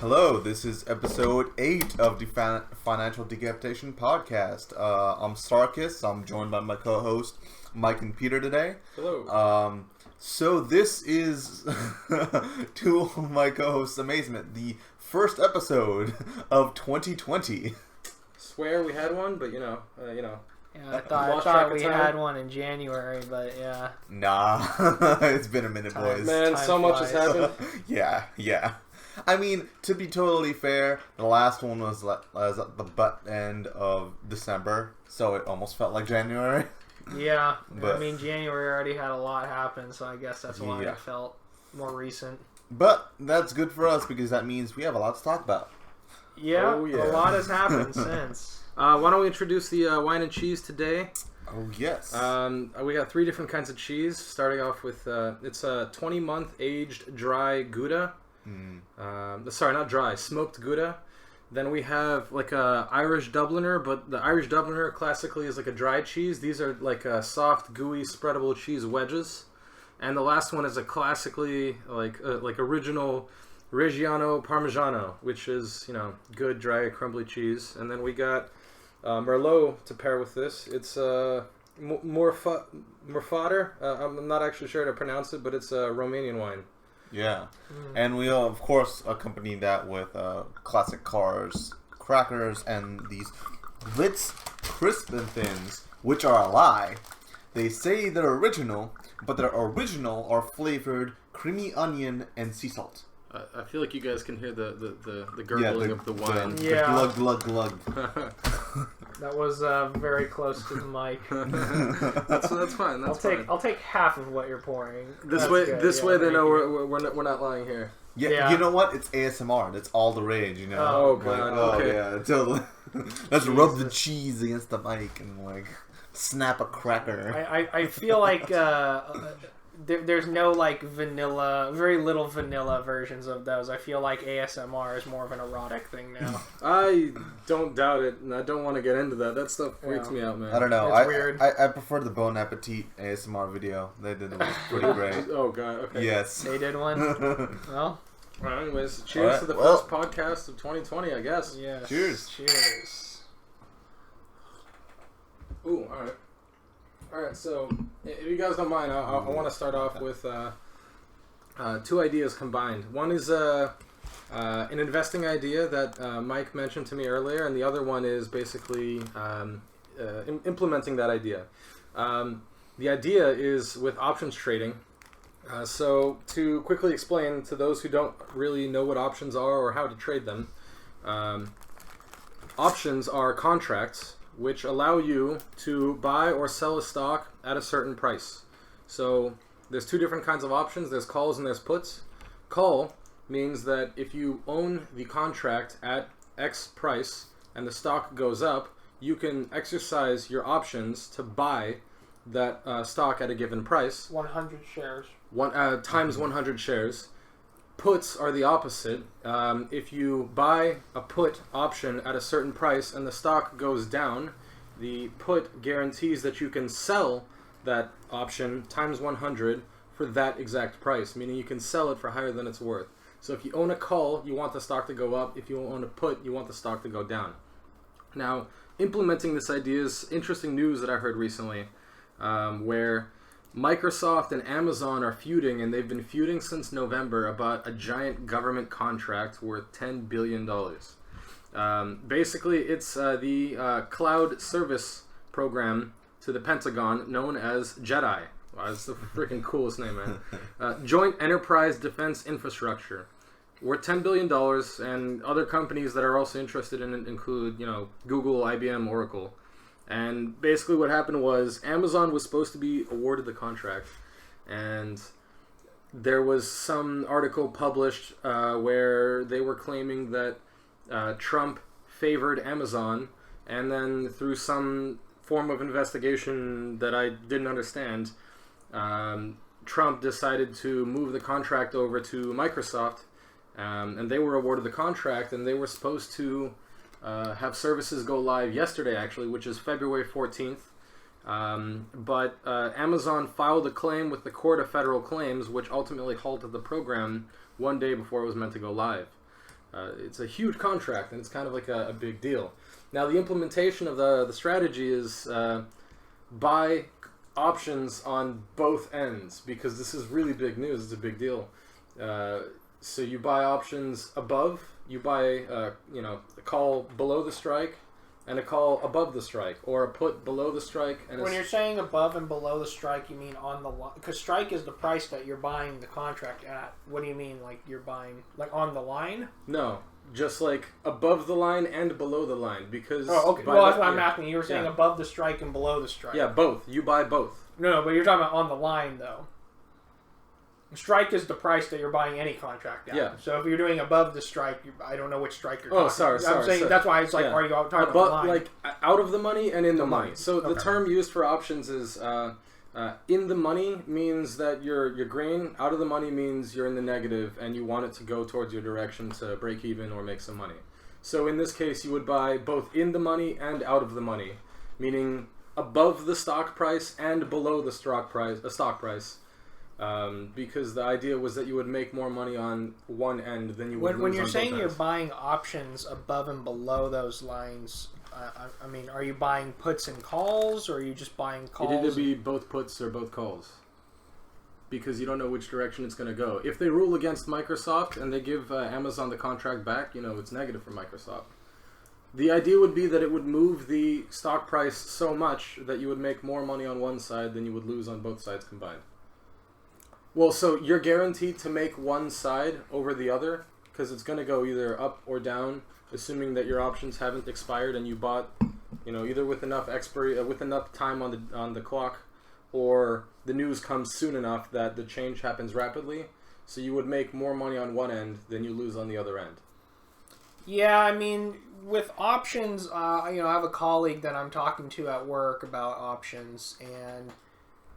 Hello, this is episode 8 of the Financial Decapitation Podcast. I'm Sarkis. I'm joined by my co-host Mike and Peter today. Hello. So this is, to my co-host's amazement, the first episode of 2020. Swear we had one, but Yeah, I thought we had one in January, but yeah. Nah, it's been a minute, boys. Man, so much has happened. Yeah. I mean, to be totally fair, the last one was at the butt end of December, so it almost felt like January. Yeah, But, I mean, January already had a lot happen, so I guess that's why it felt more recent. But that's good for us because that means we have a lot to talk about. Yeah, Oh, yeah. a lot has happened since. Why don't we introduce the wine and cheese today? Oh, yes. We got 3 different kinds of cheese, starting off with, it's a 20-month aged dry Gouda. Sorry, not dry, smoked Gouda. Then we have like a Irish Dubliner, but the Irish Dubliner classically is like a dry cheese. These are like soft, gooey, spreadable cheese wedges. And the last one is a classically like original Reggiano Parmigiano, which is good dry crumbly cheese. And then we got Merlot to pair with this. It's Morfader. I'm not actually sure how to pronounce it, but it's a Romanian wine. Yeah. And we, of course, accompany that with classic cars, crackers, and these Ritz Crisp and Thins, which are a lie. They say they're original, but their original are flavored creamy onion and sea salt. I feel like you guys can hear the gurgling of the wine. The glug, glug, glug. That was very close to the mic. That's fine. I'll take half of what you're pouring. This way they know we're not lying here. Yeah, you know what? It's ASMR. That's all the rage, Oh, God. Okay. Yeah, totally. Let's rub the cheese against the mic and, snap a cracker. I feel like there's no, very little vanilla versions of those. I feel like ASMR is more of an erotic thing now. I don't doubt it, and I don't want to get into that. That stuff freaks me out, man. I don't know. It's weird. I prefer the Bon Appetit ASMR video. They did it pretty great. Oh, God. Okay. Yes. They did one? Well. Well, anyways, cheers to the first podcast of 2020, I guess. Yes. Cheers. Ooh, alright, so if you guys don't mind, I want to start off with 2 ideas combined. One is an investing idea that Mike mentioned to me earlier, and the other one is basically implementing that idea. The idea is with options trading. So to quickly explain to those who don't really know what options are or how to trade them, options are contracts which allow you to buy or sell a stock at a certain price. So there's 2 different kinds of options. There's calls and there's puts. Call means that if you own the contract at X price and the stock goes up, you can exercise your options to buy that stock at a given price. 100 shares. Times 100 shares. Puts are the opposite. If you buy a put option at a certain price and the stock goes down, the put guarantees that you can sell that option times 100 for that exact price, meaning you can sell it for higher than it's worth. So if you own a call, you want the stock to go up. If you own a put, you want the stock to go down. Now, implementing this idea is interesting news that I heard recently, where Microsoft and Amazon are feuding, and they've been feuding since November about a giant government contract worth $10 billion. Basically, it's the cloud service program to the Pentagon known as JEDI. Wow, that's the freaking coolest name, man. Joint Enterprise Defense Infrastructure. Worth $10 billion, and other companies that are also interested in it include, Google, IBM, Oracle. And basically what happened was Amazon was supposed to be awarded the contract, and there was some article published where they were claiming that Trump favored Amazon, and then through some form of investigation that I didn't understand, Trump decided to move the contract over to Microsoft, and they were awarded the contract, and they were supposed to have services go live yesterday, actually, which is February 14th. But Amazon filed a claim with the Court of Federal Claims, which ultimately halted the program one day before it was meant to go live. it's a huge contract, and it's kind of like a big deal. Now, the implementation of the strategy is buy options on both ends, because this is really big news. It's a big deal. So you buy options above. You buy, a call below the strike and a call above the strike, or a put below the strike. And when you're saying above and below the strike, you mean on the line? Because strike is the price that you're buying the contract at. What do you mean, like you're buying like on the line? No, just like above the line and below the line, because... Oh, okay. Well, that's what I'm asking. You were saying above the strike and below the strike. Yeah, both. You buy both. No, but you're talking about on the line, though. Strike is the price that you're buying any contract at. Yeah. So if you're doing above the strike, I don't know which strike you're talking. Sorry. I'm saying that's why it's like, are you talking about the line? Like out of the money and in the money. So the term used for options is in the money means that you're green. Out of the money means you're in the negative and you want it to go towards your direction to break even or make some money. So in this case, you would buy both in the money and out of the money, meaning above the stock price and below the stock price. Because the idea was that you would make more money on one end than you would lose when you're on saying both you're ends. buying options above and below those lines, I mean, are you buying puts and calls, or are you just buying calls? It either be both puts or both calls, because you don't know which direction it's going to go. If they rule against Microsoft and they give Amazon the contract back, it's negative for Microsoft. The idea would be that it would move the stock price so much that you would make more money on one side than you would lose on both sides combined. Well, so you're guaranteed to make one side over the other, because it's going to go either up or down, assuming that your options haven't expired and you bought, either with enough with enough time on the clock, or the news comes soon enough that the change happens rapidly. So you would make more money on one end than you lose on the other end. Yeah, I mean, with options, I have a colleague that I'm talking to at work about options, and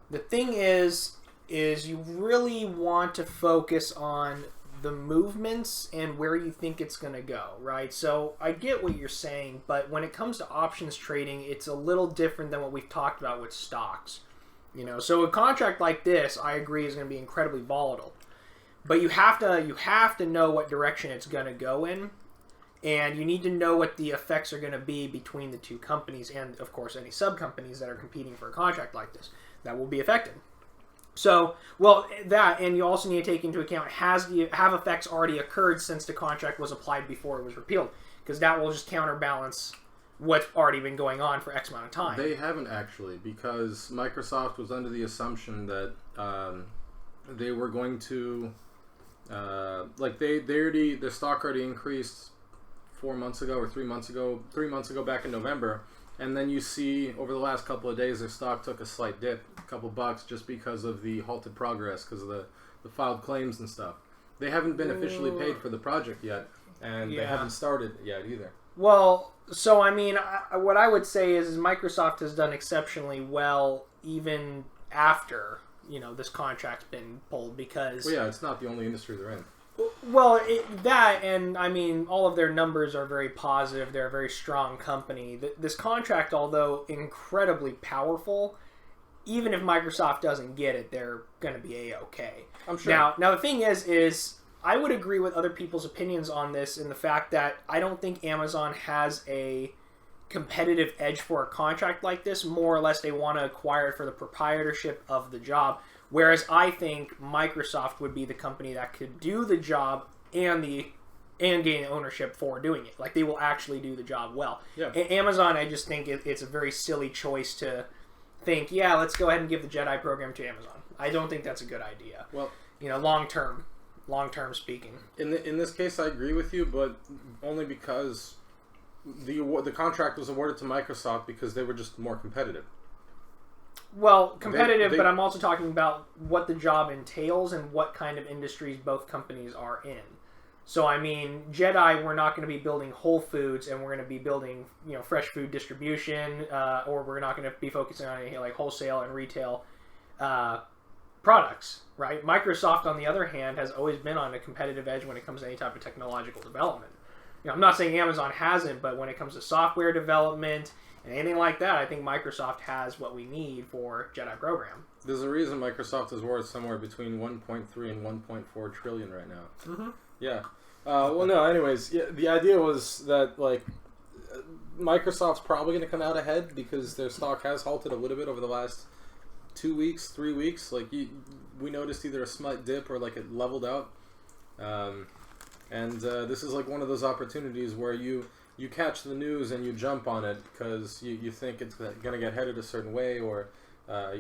the thing is you really want to focus on the movements and where you think it's going to go, right? So I get what you're saying, but when it comes to options trading, it's a little different than what we've talked about with stocks. So a contract like this, I agree, is going to be incredibly volatile. But you have to know what direction it's going to go in, and you need to know what the effects are going to be between the two companies and, of course, any sub-companies that are competing for a contract like this that will be affected. So, that, and you also need to take into account, have effects already occurred since the contract was applied before it was repealed? Because that will just counterbalance what's already been going on for X amount of time. They haven't actually, because Microsoft was under the assumption that they were going to, their stock already increased 4 months ago or 3 months ago back in November. And then you see, over the last couple of days, their stock took a slight dip, a couple bucks, just because of the halted progress, because of the filed claims and stuff. They haven't been officially paid for the project yet, and they haven't started yet either. Well, so I mean, what I would say is Microsoft has done exceptionally well even after, this contract's been pulled, because... Well, yeah, it's not the only industry they're in. Well, that, and I mean, all of their numbers are very positive. They're a very strong company. This contract, although incredibly powerful, even if Microsoft doesn't get it, they're going to be A-okay. I'm sure. Now the thing is I would agree with other people's opinions on this in the fact that I don't think Amazon has a competitive edge for a contract like this. More or less, they want to acquire it for the proprietorship of the job. Whereas I think Microsoft would be the company that could do the job and gain ownership for doing it. Like, they will actually do the job well. Yeah. Amazon, I just think it's a very silly choice to think, let's go ahead and give the Jedi program to Amazon. I don't think that's a good idea. Well, long term speaking. In this case, I agree with you, but only because the contract was awarded to Microsoft because they were just more competitive. Well, competitive, but I'm also talking about what the job entails and what kind of industries both companies are in. So, I mean, Jedi, we're not going to be building Whole Foods, and we're going to be building, fresh food distribution, or we're not going to be focusing on any, like, wholesale and retail products, right? Microsoft, on the other hand, has always been on a competitive edge when it comes to any type of technological development. I'm not saying Amazon hasn't, but when it comes to software development and anything like that, I think Microsoft has what we need for Jedi program. There's a reason Microsoft is worth somewhere between 1.3 and 1.4 trillion right now. Mm-hmm. Yeah. Well, no. Anyways, yeah, the idea was that like Microsoft's probably going to come out ahead because their stock has halted a little bit over the last 2 weeks, 3 weeks. Like we noticed either a slight dip or like it leveled out. And this is like one of those opportunities where you catch the news and you jump on it because you think it's going to get headed a certain way or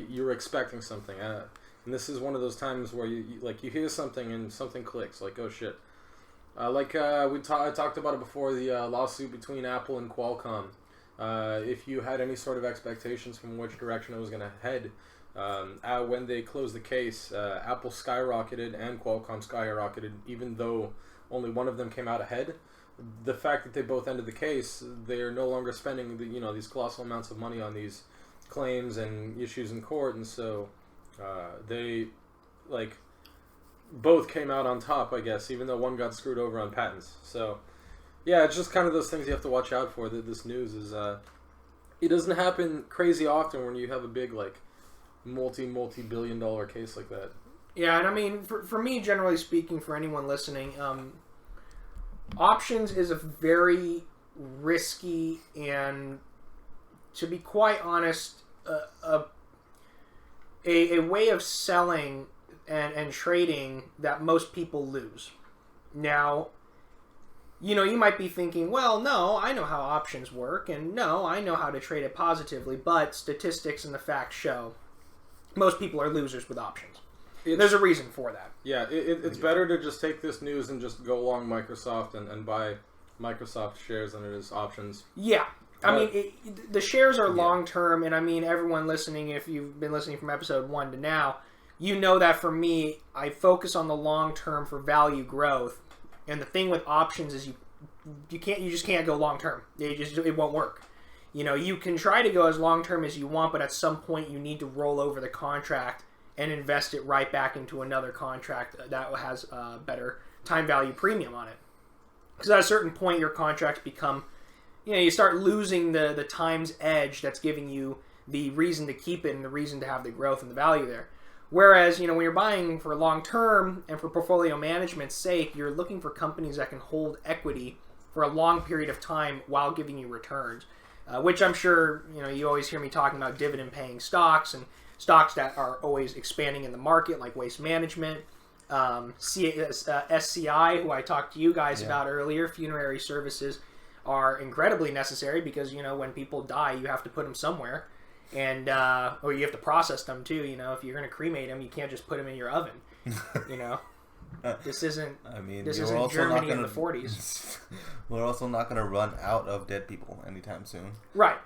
you're expecting something. And this is one of those times where you hear something and something clicks. Like, oh shit. I talked about it before, the lawsuit between Apple and Qualcomm. If you had any sort of expectations from which direction it was going to head, when they closed the case, Apple skyrocketed and Qualcomm skyrocketed, even though only one of them came out ahead. The fact that they both ended the case, they're no longer spending these colossal amounts of money on these claims and issues in court, and so they both came out on top, I guess, even though one got screwed over on patents. So, yeah, it's just kind of those things you have to watch out for. That this news is, it doesn't happen crazy often when you have a big, multi-billion-dollar case like that. Yeah, and I mean, for me, generally speaking, for anyone listening, options is a very risky and, to be quite honest, a way of selling and trading that most people lose. Now, you might be thinking, well, no, I know how options work, and no, I know how to trade it positively, but statistics and the facts show most people are losers with options. There's a reason for that. Yeah, it's better to just take this news and just go along Microsoft and buy Microsoft shares than it is options. Yeah. I mean, the shares are long-term, and I mean, everyone listening, if you've been listening from episode 1 to now, you know that for me, I focus on the long term for value growth. And the thing with options is you just can't go long term. It won't work. You can try to go as long term as you want, but at some point you need to roll over the contract and invest it right back into another contract that has a better time value premium on it. Because at a certain point, your contracts become, you start losing the time's edge that's giving you the reason to keep it and the reason to have the growth and the value there. Whereas, when you're buying for long term and for portfolio management's sake, you're looking for companies that can hold equity for a long period of time while giving you returns. Which I'm sure, you always hear me talking about dividend paying stocks and stocks that are always expanding in the market, like Waste Management, SCI, who I talked to you guys about earlier. Funerary services are incredibly necessary because, when people die, you have to put them somewhere. And or you have to process them too. If you're going to cremate them, you can't just put them in your oven. This isn't. I mean, this isn't Germany in the 40s. We're also not going to run out of dead people anytime soon. Right.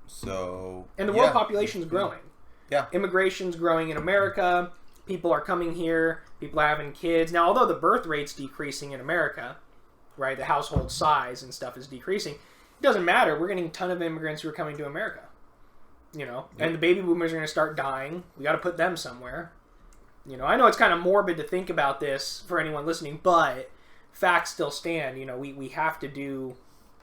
So. And the world population is growing. Yeah. Immigration's growing in America. People are coming here. People are having kids. Now, although the birth rate's decreasing in America, right, the household size and stuff is decreasing. It doesn't matter. We're getting a ton of immigrants who are coming to America. And the baby boomers are going to start dying. We got to put them somewhere. I know it's kind of morbid to think about this for anyone listening, but facts still stand. We have to do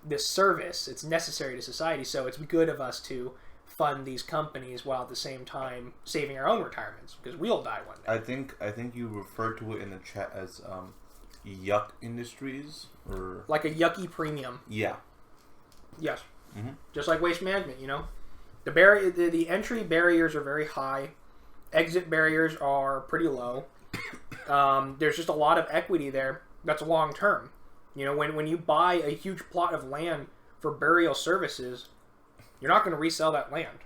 this service. It's necessary to society, so it's good of us to fund these companies while at the same time saving our own retirements, because we'll die one day. I think you referred to it in the chat as yuck industries, or like a yucky premium. Yeah. Yes. Mm-hmm. Just like Waste Management, The entry barriers are very high. Exit barriers are pretty low. There's just a lot of equity there that's long term. When you buy a huge plot of land for burial services, you're not going to resell that land.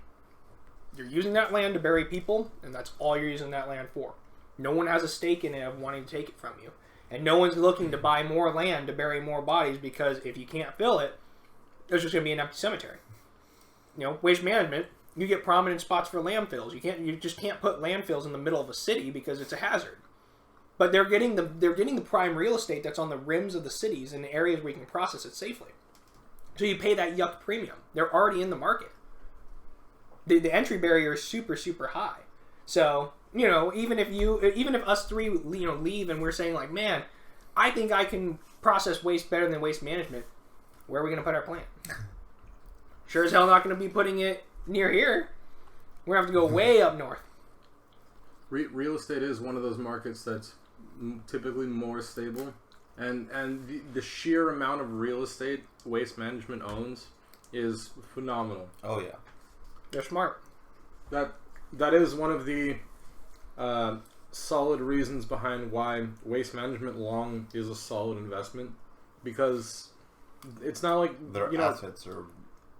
You're using that land to bury people, and that's all you're using that land for. No one has a stake in it of wanting to take it from you. And no one's looking to buy more land to bury more bodies, because if you can't fill it, there's just going to be an empty cemetery. Waste Management, you get prominent spots for landfills. You just can't put landfills in the middle of a city because it's a hazard. But they're getting the prime real estate that's on the rims of the cities and the areas where you can process it safely. So you pay that yuck premium. They're already in the market. The entry barrier is super, super high. So, even if us three, leave and we're saying like, man, I think I can process waste better than Waste Management, where are we going to put our plant? Sure as hell not going to be putting it near here. We're going to have to go way up north. Real estate is one of those markets that's typically more stable And the sheer amount of real estate Waste Management owns is phenomenal. Oh yeah, they're smart. That is one of the solid reasons behind why Waste Management long is a solid investment, because it's not like their assets are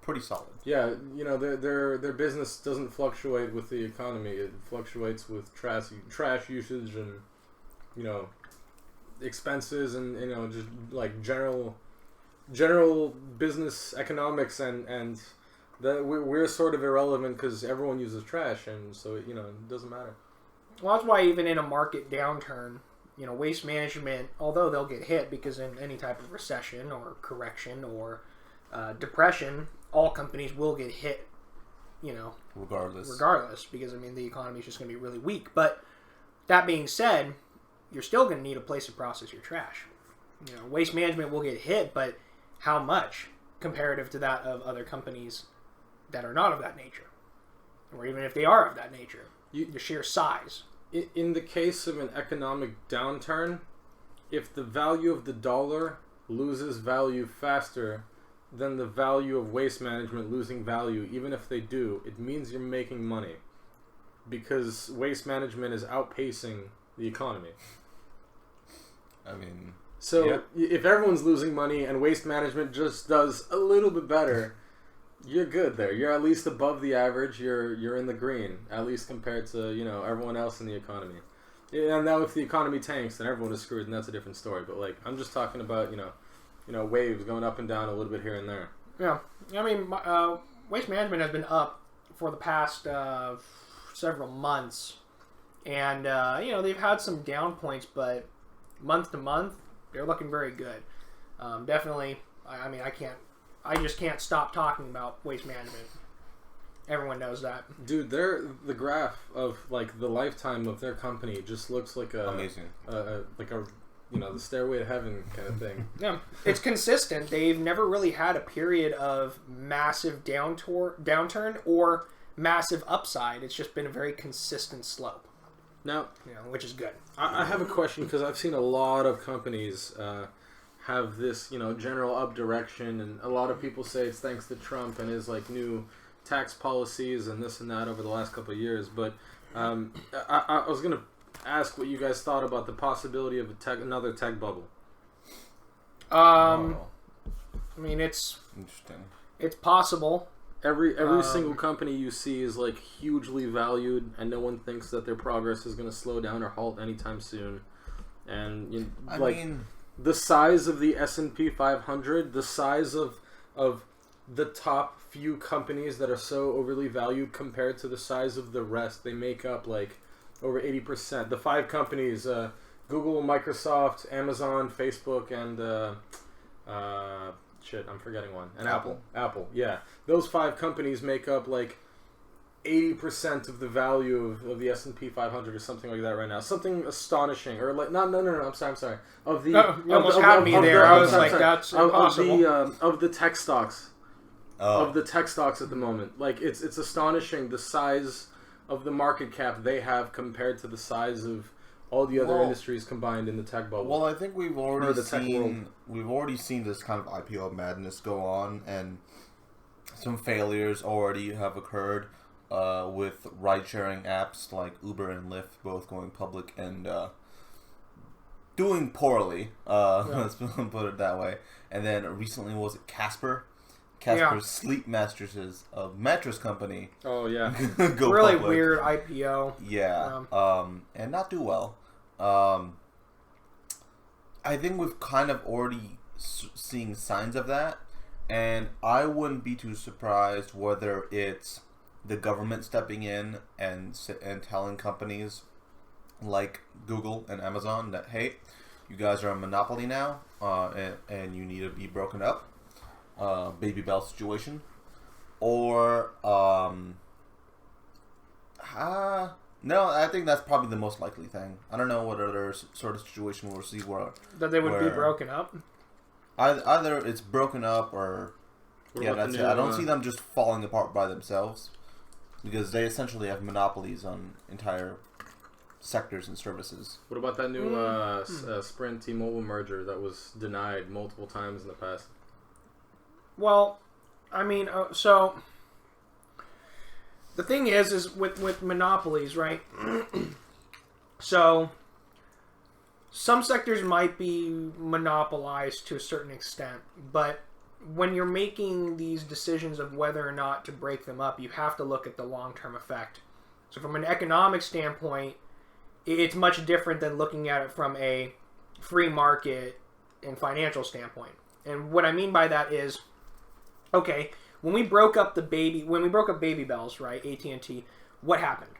pretty solid. Yeah, their business doesn't fluctuate with the economy. It fluctuates with trash usage and expenses and just like general business economics and that we're sort of irrelevant because everyone uses trash, and so it doesn't matter. Well, that's why even in a market downturn, Waste Management, although they'll get hit because in any type of recession or correction or depression, all companies will get hit, regardless, because the economy is just going to be really weak. But that being said, you're still going to need a place to process your trash. Waste Management will get hit, but how much comparative to that of other companies that are not of that nature, or even if they are of that nature, the sheer size. In the case of an economic downturn, if the value of the dollar loses value faster than the value of Waste Management losing value, even if they do, it means you're making money, because Waste Management is outpacing the economy. So if everyone's losing money and Waste Management just does a little bit better, you're good there. You're at least above the average. You're in the green, at least compared to everyone else in the economy. And now if the economy tanks, then everyone is screwed, and that's a different story. But I'm just talking about waves going up and down a little bit here and there. Yeah, Waste Management has been up for the past several months, and they've had some down points, but month to month they're looking very good. Definitely, I just can't stop talking about Waste Management. Everyone knows that. Dude, the graph of the lifetime of their company just looks like amazing. The stairway to heaven kind of thing. Yeah, it's consistent. They've never really had a period of massive downturn or massive upside. It's just been a very consistent slope. Now, which is good. I have a question, because I've seen a lot of companies have this, general up direction, and a lot of people say it's thanks to Trump and his new tax policies and this and that over the last couple of years. But I was gonna ask what you guys thought about the possibility of another tech bubble. It's interesting. It's possible. Every single company you see is hugely valued, and no one thinks that their progress is going to slow down or halt anytime soon. And the size of the S&P 500, the size of the top few companies that are so overly valued compared to the size of the rest, they make up over 80%. The 5 companies, Google, Microsoft, Amazon, Facebook, and I'm forgetting one. And Apple, yeah. Those 5 companies make up 80% of the value of the S&P 500 or something like that right now. Something astonishing, or no. I'm sorry. Of the you almost had me there. I was that's impossible. Of the tech stocks, of the tech stocks at the moment. It's astonishing the size of the market cap they have compared to the size of all the other industries combined in the tech bubble. Well, I think we've already seen this kind of IPO madness go on, and some failures already have occurred with ride-sharing apps like Uber and Lyft both going public and doing poorly. Let's put it that way. And then recently, was it Casper? Casper's Sleep Mattresses, a mattress company. Oh yeah, go really public. Weird IPO. Yeah, and not do well. I think we've kind of already seeing signs of that, and I wouldn't be too surprised whether it's the government stepping in and telling companies like Google and Amazon that, hey, you guys are a monopoly now, and you need to be broken up. Baby Bell situation, or no, I think that's probably the most likely thing. I don't know what other sort of situation we'll see that they would be broken up. Either it's broken up or that's it. I don't see them just falling apart by themselves, because they essentially have monopolies on entire sectors and services. What about that new Sprint T-Mobile merger that was denied multiple times in the past? Well, I mean, so the thing is with monopolies, right? So some sectors might be monopolized to a certain extent, but when you're making these decisions of whether or not to break them up, you have to look at the long-term effect. So from an economic standpoint, it's much different than looking at it from a free market and financial standpoint. And what I mean by that is, okay, when we broke up Baby Bells, right, AT&T, what happened?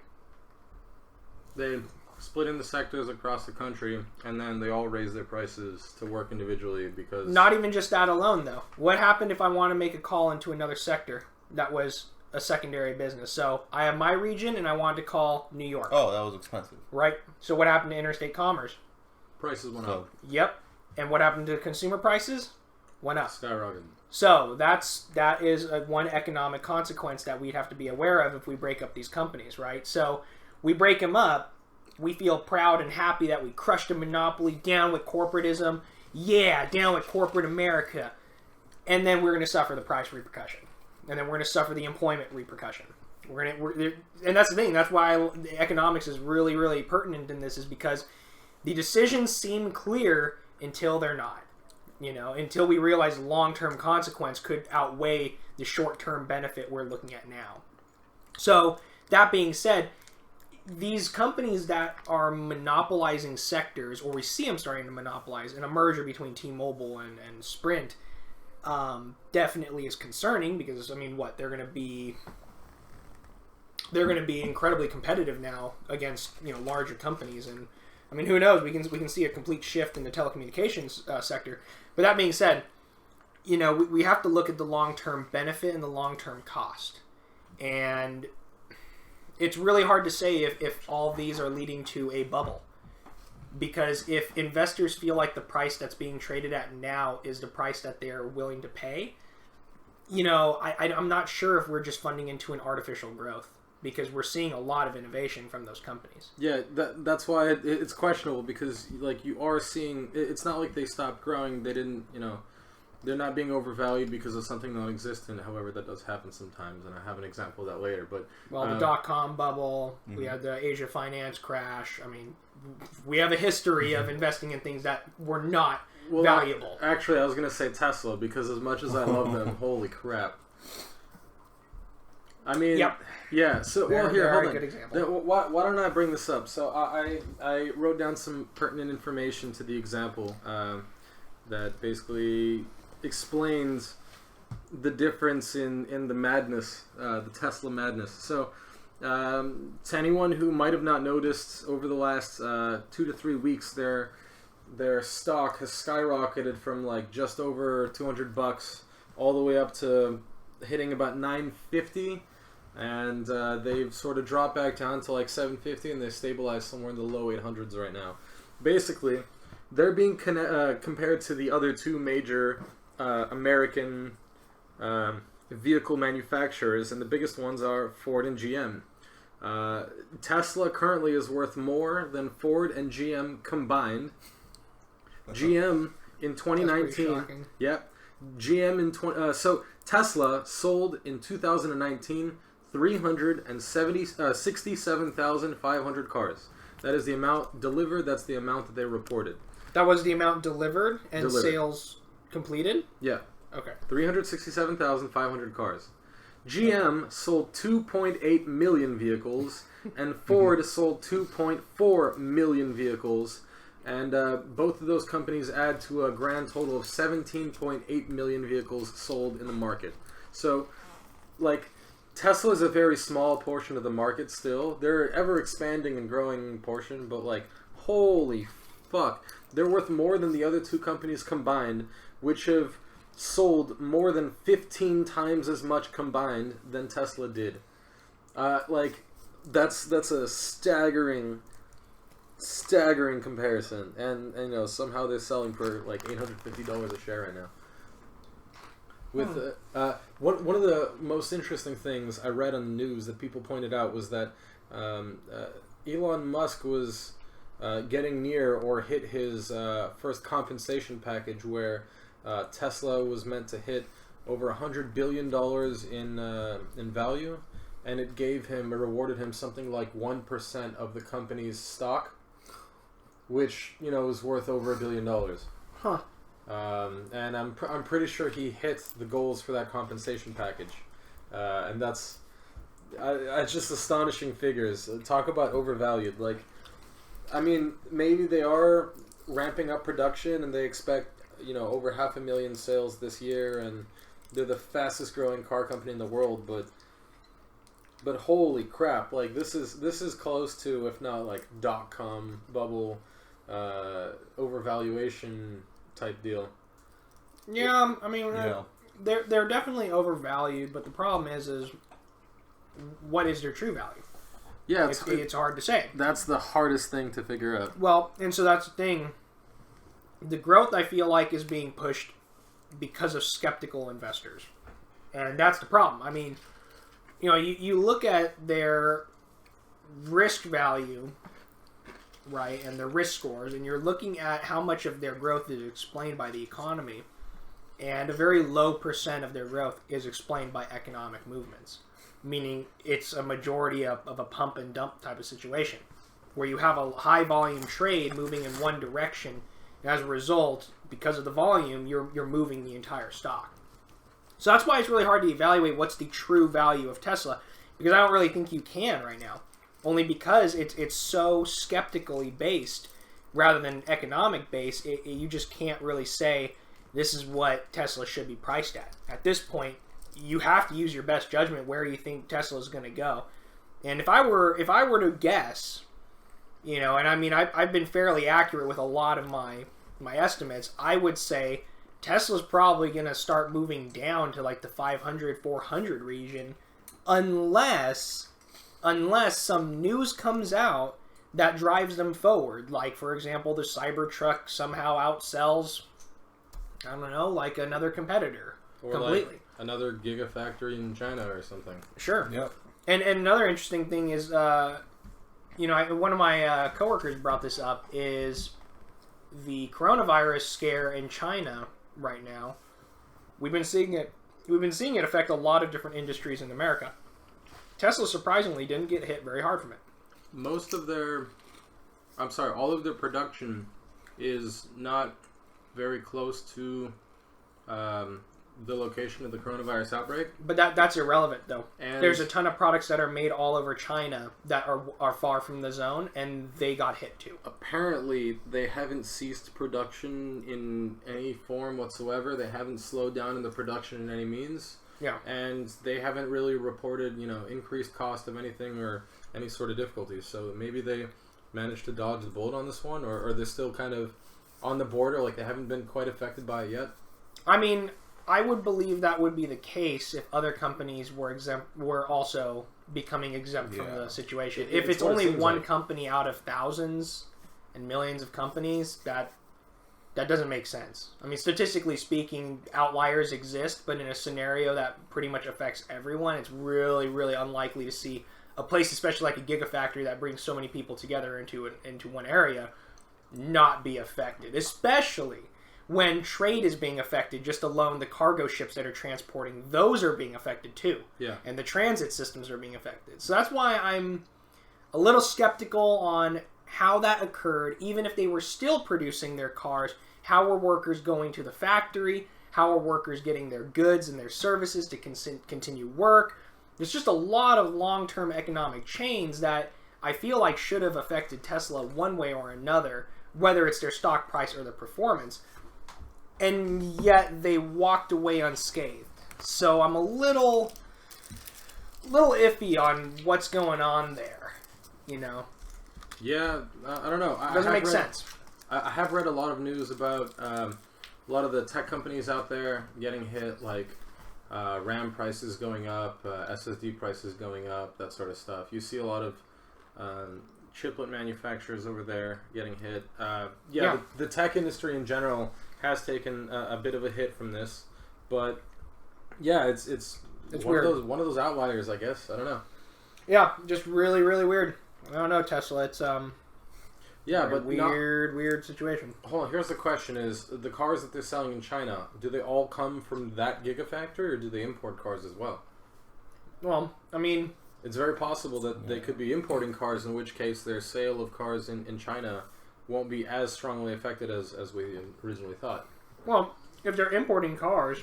They split into sectors across the country, and then they all raised their prices to work individually because... Not even just that alone, though. What happened if I want to make a call into another sector that was a secondary business? So I have my region, and I wanted to call New York. Oh, that was expensive. Right. So what happened to interstate commerce? Prices went up. Yep. And what happened to consumer prices? Went up. Skyrocketed. So that is one economic consequence that we'd have to be aware of if we break up these companies, right? So we break them up. We feel proud and happy that we crushed a monopoly, down with corporatism. Yeah, down with corporate America. And then we're going to suffer the price repercussion. And then we're going to suffer the employment repercussion. And that's the thing. That's why the economics is really, really pertinent in this, is because the decisions seem clear until they're not. Until we realize long-term consequence could outweigh the short-term benefit we're looking at now. So, that being said, these companies that are monopolizing sectors, or we see them starting to monopolize, in a merger between T-Mobile and Sprint, definitely is concerning, because I mean, they're going to be incredibly competitive now against larger companies, and I mean, who knows? We can see a complete shift in the telecommunications sector. But that being said, we have to look at the long-term benefit and the long-term cost, and it's really hard to say if all these are leading to a bubble. Because if investors feel like the price that's being traded at now is the price that they're willing to pay, I'm not sure if we're just funding into an artificial growth, because we're seeing a lot of innovation from those companies. Yeah, that's why it's questionable, because you are seeing, it's not like they stopped growing. They didn't, they're not being overvalued because of something non-existent. However, that does happen sometimes, and I have an example of that later. But the dot-com bubble, we had the Asia finance crash. I mean, we have a history of investing in things that were not valuable. Actually, I was going to say Tesla, because as much as I love them, holy crap. I mean, yep. Yeah. So, hold on. Good example. Why don't I bring this up? So, I wrote down some pertinent information to the example that basically explains the difference in the madness, the Tesla madness. So, to anyone who might have not noticed, over the last 2 to 3 weeks, their stock has skyrocketed from just over $200 all the way up to hitting about $950, and they've sort of dropped back down to $750, and they stabilized somewhere in the low 800s right now. Basically, they're being compared to the other two major American vehicle manufacturers, and the biggest ones are Ford and GM. Tesla currently is worth more than Ford and GM combined. GM in 2019. Yep. GM in so Tesla sold in 2019 67,500 cars. That is the amount delivered. That's the amount that they reported. That was the amount delivered and sales completed? Yeah. Okay. 367,500 cars. GM sold 2.8 million vehicles, and Ford sold 2.4 million vehicles, and both of those companies add to a grand total of 17.8 million vehicles sold in the market. So, Tesla is a very small portion of the market still. They're ever expanding and growing portion, but holy fuck. They're worth more than the other two companies combined, which have sold more than 15 times as much combined than Tesla did. That's a staggering comparison, and somehow they're selling for $850 a share right now. With one of the most interesting things I read on the news that people pointed out was that Elon Musk was getting near or hit his first compensation package, where Tesla was meant to hit over $100 billion in value, and it rewarded him something like 1% of the company's stock, which is worth over $1 billion. Huh. And I'm pretty sure he hit the goals for that compensation package, and that's just astonishing figures. Talk about overvalued. Like, I mean, maybe they are ramping up production and they expect over 500,000 sales this year, and they're the fastest growing car company in the world. But holy crap! Like, this is close to, if not like .com bubble overvaluation type deal. Yeah, I mean, they're definitely overvalued, but the problem is what is their true value? Yeah, it's hard to say. That's the hardest thing to figure out. Well, and so that's the thing. The growth, I feel like, is being pushed because of skeptical investors, and that's the problem. I mean, you look at their risk value, right, and their risk scores, and you're looking at how much of their growth is explained by the economy, and a very low percent of their growth is explained by economic movements, meaning it's a majority of a pump and dump type of situation, where you have a high volume trade moving in one direction, and as a result, because of the volume, you're moving the entire stock. So that's why it's really hard to evaluate what's the true value of Tesla, because I don't really think you can right now. Only because it's so skeptically based rather than economic based, you just can't really say this is what Tesla should be priced at. At this point, you have to use your best judgment where you think Tesla is going to go. And if I were to guess, and I mean I've been fairly accurate with a lot of my estimates, I would say Tesla's probably going to start moving down to like the 500, 400 region, unless some news comes out that drives them forward. Like, for example, the Cybertruck somehow outsells, I don't know, like another competitor or completely. Like another gigafactory in China or something. Sure. Yep. And another interesting thing is, one of my coworkers brought this up, is the coronavirus scare in China right now. We've been seeing it affect a lot of different industries in America. Tesla surprisingly didn't get hit very hard from it. All of their production is not very close to the location of the coronavirus outbreak. But that's irrelevant, though. And there's a ton of products that are made all over China that are far from the zone, and they got hit too. Apparently, they haven't ceased production in any form whatsoever. They haven't slowed down in the production in any means. Yeah. And they haven't really reported, increased cost of anything or any sort of difficulties. So maybe they managed to dodge the bullet on this one, or they're still kind of on the border, like they haven't been quite affected by it yet. I mean, I would believe that would be the case if other companies were also becoming exempt from the situation. If it's only one company out of thousands and millions of companies, that doesn't make sense. I mean, statistically speaking, outliers exist, but in a scenario that pretty much affects everyone, it's really, really unlikely to see a place, especially like a gigafactory that brings so many people together into one area, not be affected. Especially when trade is being affected, just alone the cargo ships that are transporting, those are being affected too. Yeah. And the transit systems are being affected. So that's why I'm a little skeptical on how that occurred. Even if they were still producing their cars, how are workers going to the factory? How are workers getting their goods and their services to continue work? There's just a lot of long-term economic chains that I feel like should have affected Tesla one way or another, whether it's their stock price or their performance. And yet they walked away unscathed. So I'm a little iffy on what's going on there, Yeah, I don't know. Doesn't make sense. I have read a lot of news about a lot of the tech companies out there getting hit, like RAM prices going up, SSD prices going up, that sort of stuff. You see a lot of chiplet manufacturers over there getting hit. The tech industry in general has taken a bit of a hit from this, but yeah, it's one weird. of those outliers, I guess. I don't know. Yeah, just really, really weird. I don't know, Tesla. It's Yeah, but weird situation. Hold on. Here's the question: is the cars that they're selling in China, do they all come from that gigafactory, or do they import cars as well? Well, I mean, it's very possible that they could be importing cars, in which case their sale of cars in China won't be as strongly affected as we originally thought. Well, if they're importing cars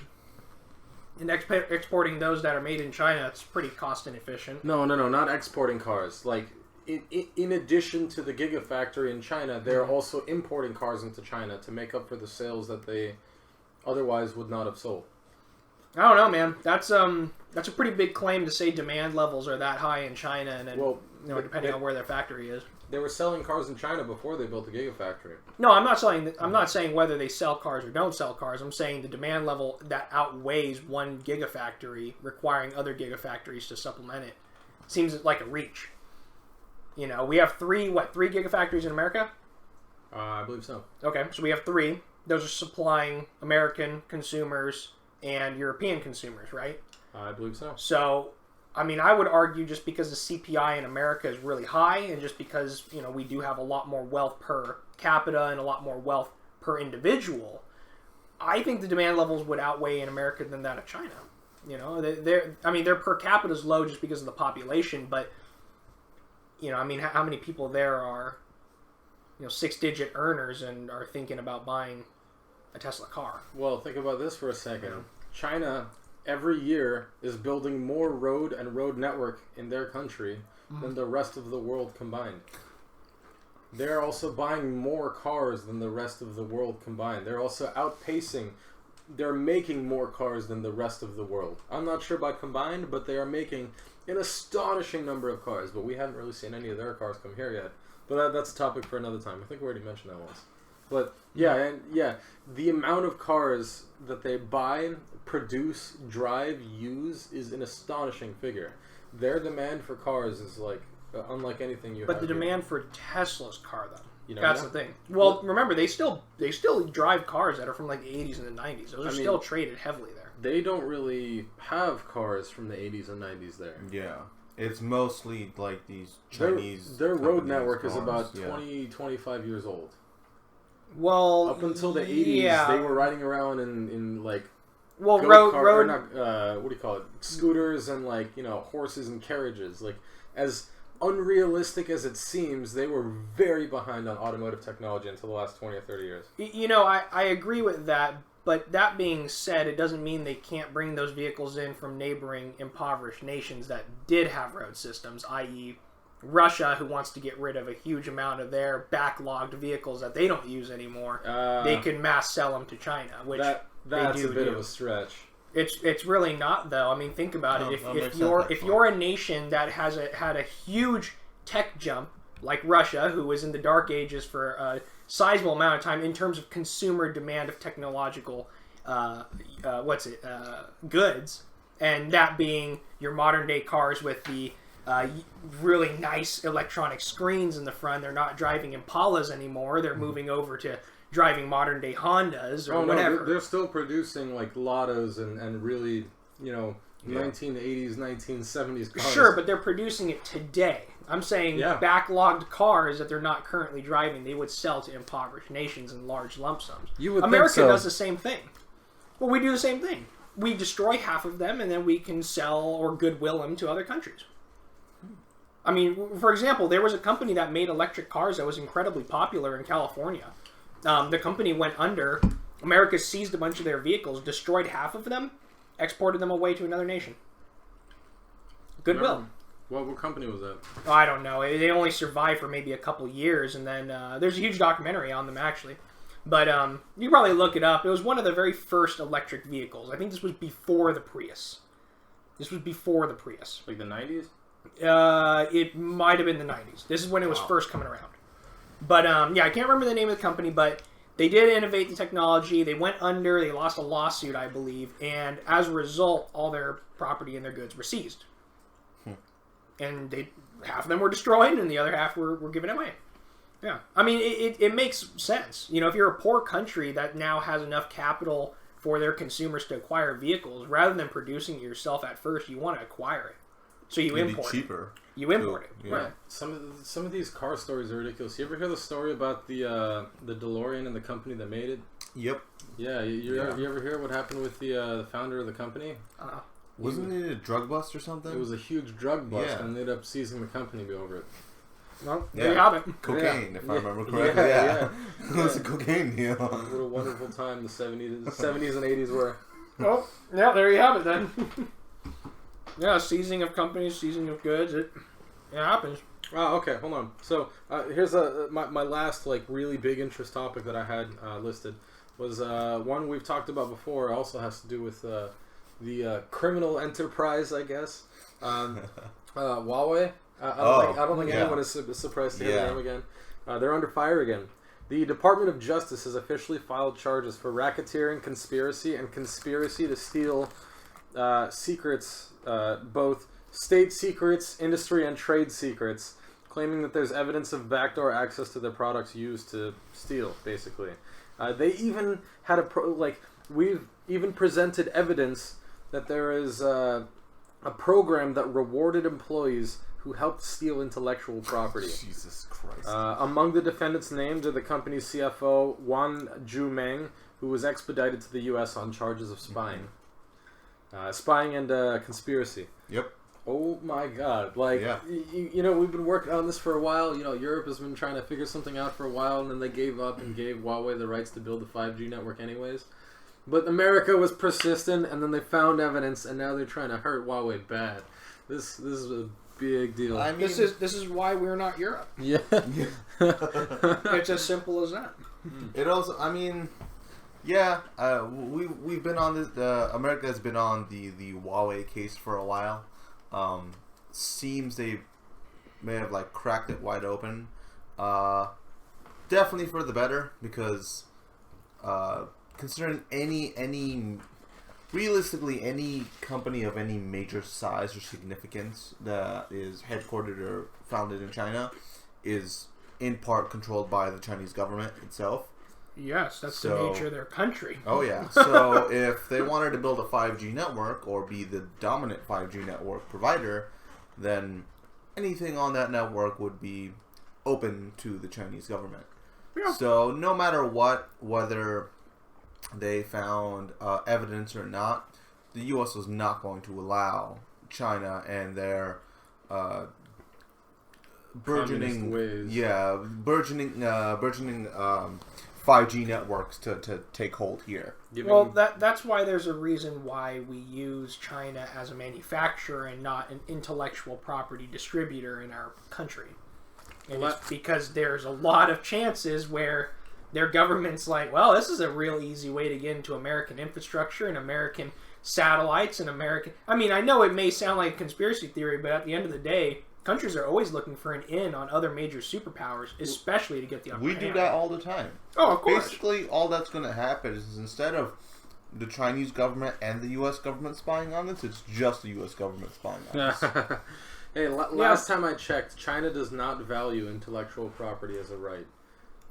and exporting those that are made in China, it's pretty cost inefficient. No, not exporting cars. Like, in addition to the gigafactory in China, they're also importing cars into China to make up for the sales that they otherwise would not have sold. I don't know, man. That's a pretty big claim to say demand levels are that high in China, and then, depending on where their factory is. They were selling cars in China before they built the gigafactory. No, I'm not saying whether they sell cars or don't sell cars. I'm saying the demand level that outweighs one gigafactory requiring other gigafactories to supplement it seems like a reach. You know, we have three gigafactories in America? I believe so. Okay, so we have 3. Those are supplying American consumers and European consumers, right? I believe so. So, I mean, I would argue just because the CPI in America is really high, and just because, we do have a lot more wealth per capita and a lot more wealth per individual, I think the demand levels would outweigh in America than that of China. Their per capita is low just because of the population, but, how many people there are, 6-digit earners and are thinking about buying a Tesla car? Well, think about this for a second. China every year is building more road and road network in their country than the rest of the world combined. They're also buying more cars than the rest of the world combined. They're also outpacing. They're making more cars than the rest of the world. I'm not sure about combined, but they are making an astonishing number of cars. But we haven't really seen any of their cars come here yet. But that's a topic for another time. I think we already mentioned that once. But the amount of cars that they buy, produce, drive, use is an astonishing figure. Their demand for cars is like unlike anything you have. But the demand for Tesla's car, though, that's the thing. Well, remember they still drive cars that are from like the 80s and the 90s. Those are still traded heavily there. They don't really have cars from the 80s and 90s there. Yeah. It's mostly like these Chinese. Their road network is about 25 years old. Well, up until the 80s, they were riding around in like road what do you call it? Scooters and horses and carriages. Like, as unrealistic as it seems, they were very behind on automotive technology until the last 20 or 30 years. I agree with that. But that being said, it doesn't mean they can't bring those vehicles in from neighboring impoverished nations that did have road systems, i.e. Russia, who wants to get rid of a huge amount of their backlogged vehicles that they don't use anymore. They can mass sell them to China, which that's a bit of a stretch. It's really not, though. I mean, think about it. If you're a nation that had a huge tech jump like Russia, who was in the dark ages for a sizable amount of time in terms of consumer demand of technological goods, and that being your modern day cars with the really nice electronic screens in the front. They're not driving Impalas anymore. They're moving over to driving modern day Hondas or whatever. No, they're still producing like Lottos and really 1980s, 1970s cars. Sure, but they're producing it today. I'm saying backlogged cars that they're not currently driving, they would sell to impoverished nations in large lump sums. America does the same thing. Well, we do the same thing. We destroy half of them, and then we can sell or goodwill them to other countries. I mean, for example, there was a company that made electric cars that was incredibly popular in California. The company went under. America seized a bunch of their vehicles, destroyed half of them, exported them away to another nation. Goodwill. What company was that? Oh, I don't know. They only survived for maybe a couple years, and then there's a huge documentary on them, actually. But you can probably look it up. It was one of the very first electric vehicles. I think this was before the Prius. Like the 90s? It might have been the 90s. This is when it was first coming around. But, I can't remember the name of the company, but they did innovate the technology. They went under. They lost a lawsuit, I believe. And as a result, all their property and their goods were seized. And half of them were destroyed, and the other half were given away. Yeah. I mean, it makes sense. If you're a poor country that now has enough capital for their consumers to acquire vehicles, rather than producing it yourself at first, you want to acquire it. So you It'd be import it. cheaper. You import it. Yeah. Right. Some of these car stories are ridiculous. You ever hear the story about the DeLorean and the company that made it? Yep. Yeah. You ever hear what happened with the founder of the company? Wasn't it a drug bust or something? It was a huge drug bust, Yeah. and they ended up seizing the company over it. Well, there you have it. Cocaine, Yeah. if I remember correctly. Yeah. It was a cocaine deal. What a wonderful time the 70s and 80s were. Well, yeah, there you have it then. Yeah, seizing of companies, seizing of goods, it happens. Oh, okay. Hold on. So here's my last like really big interest topic that I had listed was one we've talked about before. It also has to do with the criminal enterprise, I guess. Huawei. I don't think anyone is surprised to hear the name again. They're under fire again. The Department of Justice has officially filed charges for racketeering, conspiracy, and conspiracy to steal secrets, both state secrets, industry, and trade secrets, claiming that there's evidence of backdoor access to their products used to steal, basically. They even had we've even presented evidence that there is a program that rewarded employees who helped steal intellectual property. Jesus Christ. Among the defendants named are the company's CFO, Wan Zhumeng, who was expedited to the U.S. on charges of spying. Spying and conspiracy. Yep. Oh my God. You know, we've been working on this for a while. You know, Europe has been trying to figure something out for a while, and then they gave up and gave Huawei the rights to build the 5G network anyways. But America was persistent, and then they found evidence, and now they're trying to hurt Huawei bad. This is a big deal. I mean, This is why we're not Europe. Yeah. It's as simple as that. It also, I mean, yeah, we've been on this. America has been on the Huawei case for a while. Seems they may have like cracked it wide open. Definitely for the better, because considering realistically any company of any major size or significance that is headquartered or founded in China is in part controlled by the Chinese government itself. Yes, that's the nature of their country. Oh yeah. So if they wanted to build a 5G network or be the dominant 5G network provider, then anything on that network would be open to the Chinese government. Yeah. So no matter what, whether they found evidence or not, the U.S. was not going to allow China and their burgeoning 5G networks to take hold here. Well, that's why there's a reason why we use China as a manufacturer and not an intellectual property distributor in our country. And it's because there's a lot of chances where their government's like, well, this is a real easy way to get into American infrastructure and American satellites and American... I mean, I know it may sound like a conspiracy theory, but at the end of the day, countries are always looking for an in on other major superpowers, especially to get the upper hand. We do that all the time. Oh, of course. Basically, all that's going to happen is instead of the Chinese government and the U.S. government spying on us, it's just the U.S. government spying on us. Hey, last time I checked, China does not value intellectual property as a right.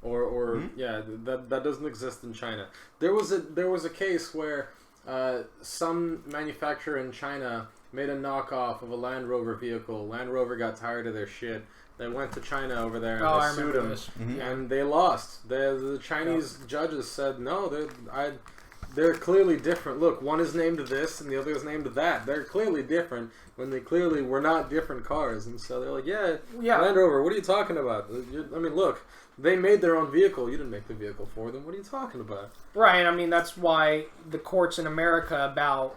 That doesn't exist in China. There was a case where some manufacturer in China made a knockoff of a Land Rover vehicle. Land Rover got tired of their shit. They went to China over there and they sued them, and they lost. The Chinese judges said no, they're clearly different. Look, one is named this and the other is named that. They're clearly different when they clearly were not different cars. And so they're like, yeah. Land Rover, what are you talking about? I mean, look, they made their own vehicle. You didn't make the vehicle for them. What are you talking about? Right. I mean, that's why the courts in America about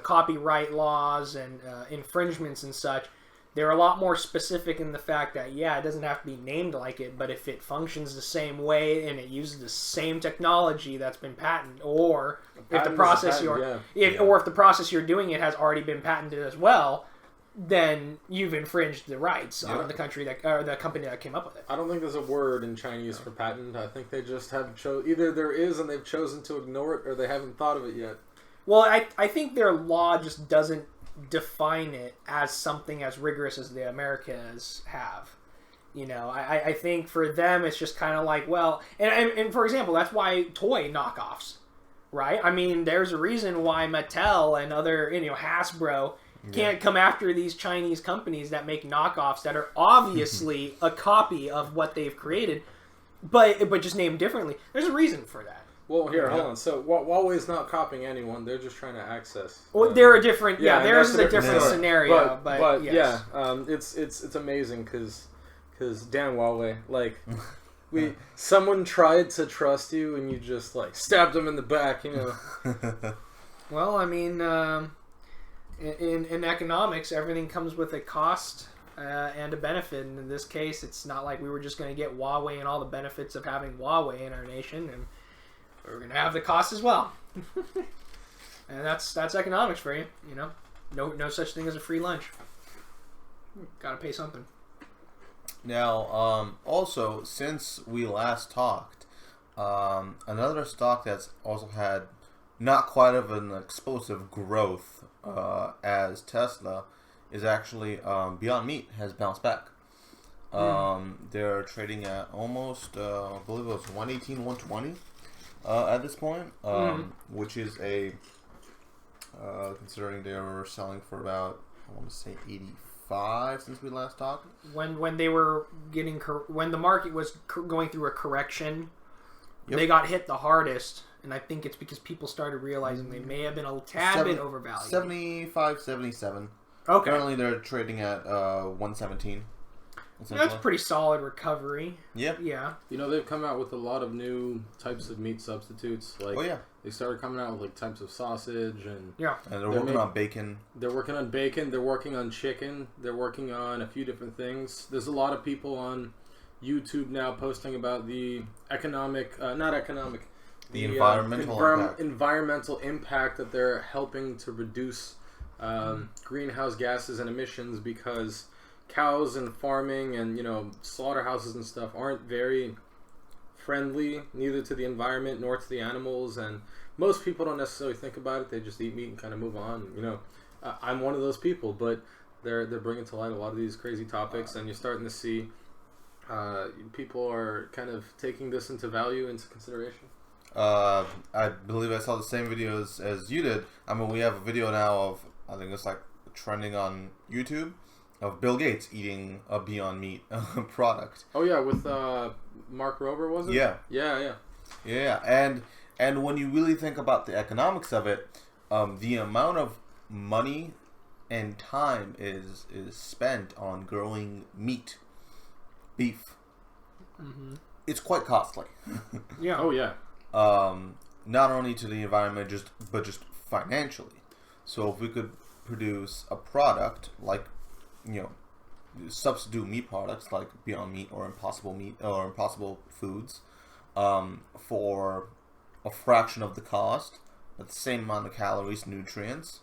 copyright laws and infringements and such, they're a lot more specific in the fact that, yeah, it doesn't have to be named like it, but if it functions the same way and it uses the same technology that's been patented, or if the process you're doing it has already been patented as well, then you've infringed the rights on the country the company that came up with it. I don't think there's a word in Chinese for patent. I think they just have either there is and they've chosen to ignore it, or they haven't thought of it yet. Well, I think their law just doesn't define it as something as rigorous as the Americans have. You know, I think for them it's just kind of like, well, and for example, that's why toy knockoffs, right? I mean, there's a reason why Mattel and other, Hasbro can't come after these Chinese companies that make knockoffs that are obviously a copy of what they've created, but just named differently. There's a reason for that. Well, here, hold on. So Huawei's not copying anyone; they're just trying to access. Well, they're a different. Theirs is a different different scenario. But yes. It's amazing because damn Huawei, like someone tried to trust you and you just like stabbed them in the back, you know. Well, I mean, in economics, everything comes with a cost and a benefit. And in this case, it's not like we were just going to get Huawei and all the benefits of having Huawei in our nation, and we're going to have the cost as well. And that's economics for you, you know. No such thing as a free lunch. Got to pay something. Now, also, since we last talked, another stock that's also had not quite of an explosive growth as Tesla is actually Beyond Meat has bounced back. They're trading at almost, I believe it was 118, 120 at this point, which is a, considering they were selling for about, I want to say 85 since we last talked. When they were getting, when the market was going through a correction, Yep. they got hit the hardest. And I think it's because people started realizing they may have been a tad bit overvalued. 75, 77. Okay. Currently, they're trading at 117. That's pretty solid recovery. Yep. Yeah. You know, they've come out with a lot of new types of meat substitutes. Like, oh, yeah. They started coming out with like types of sausage and they're working on bacon. They're working on bacon. They're working on chicken. They're working on a few different things. There's a lot of people on YouTube now posting about the the environmental impact that they're helping to reduce greenhouse gases and emissions, because cows and farming and, you know, slaughterhouses and stuff aren't very friendly neither to the environment nor to the animals, and most people don't necessarily think about it. They just eat meat and kind of move on. You know, I'm one of those people, but they're bringing to light a lot of these crazy topics, and you're starting to see people are kind of taking this into consideration. I believe I saw the same videos as you did. I mean, we have a video now of, I think it's like trending on YouTube, of Bill Gates eating a Beyond Meat product. Oh yeah, with Mark Rober, was it? Yeah. Yeah. And when you really think about the economics of it, the amount of money and time is spent on growing meat, beef. Mm-hmm. It's quite costly. Yeah. Oh yeah. Not only to the environment, but just financially. So if we could produce a product like, you know, substitute meat products like Beyond Meat or Impossible Meat or Impossible Foods, for a fraction of the cost, at the same amount of calories, nutrients,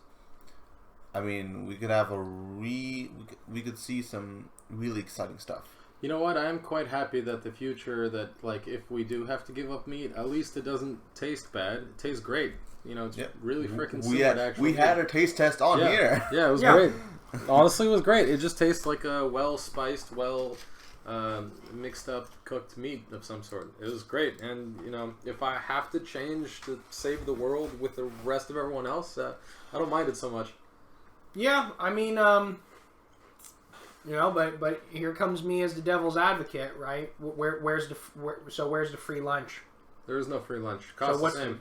I mean, we could have we could see some really exciting stuff. You know what? I am quite happy that the future, that like if we do have to give up meat, at least it doesn't taste bad. It tastes great. You know, it's really freaking similar. We had a taste test on here. Yeah, it was great. Honestly, it was great. It just tastes like a well-spiced, mixed up, cooked meat of some sort. It was great. And, you know, if I have to change to save the world with the rest of everyone else, I don't mind it so much. Yeah, I mean, you know, but here comes me as the devil's advocate, right? Where's the free lunch? There is no free lunch. Cost the same.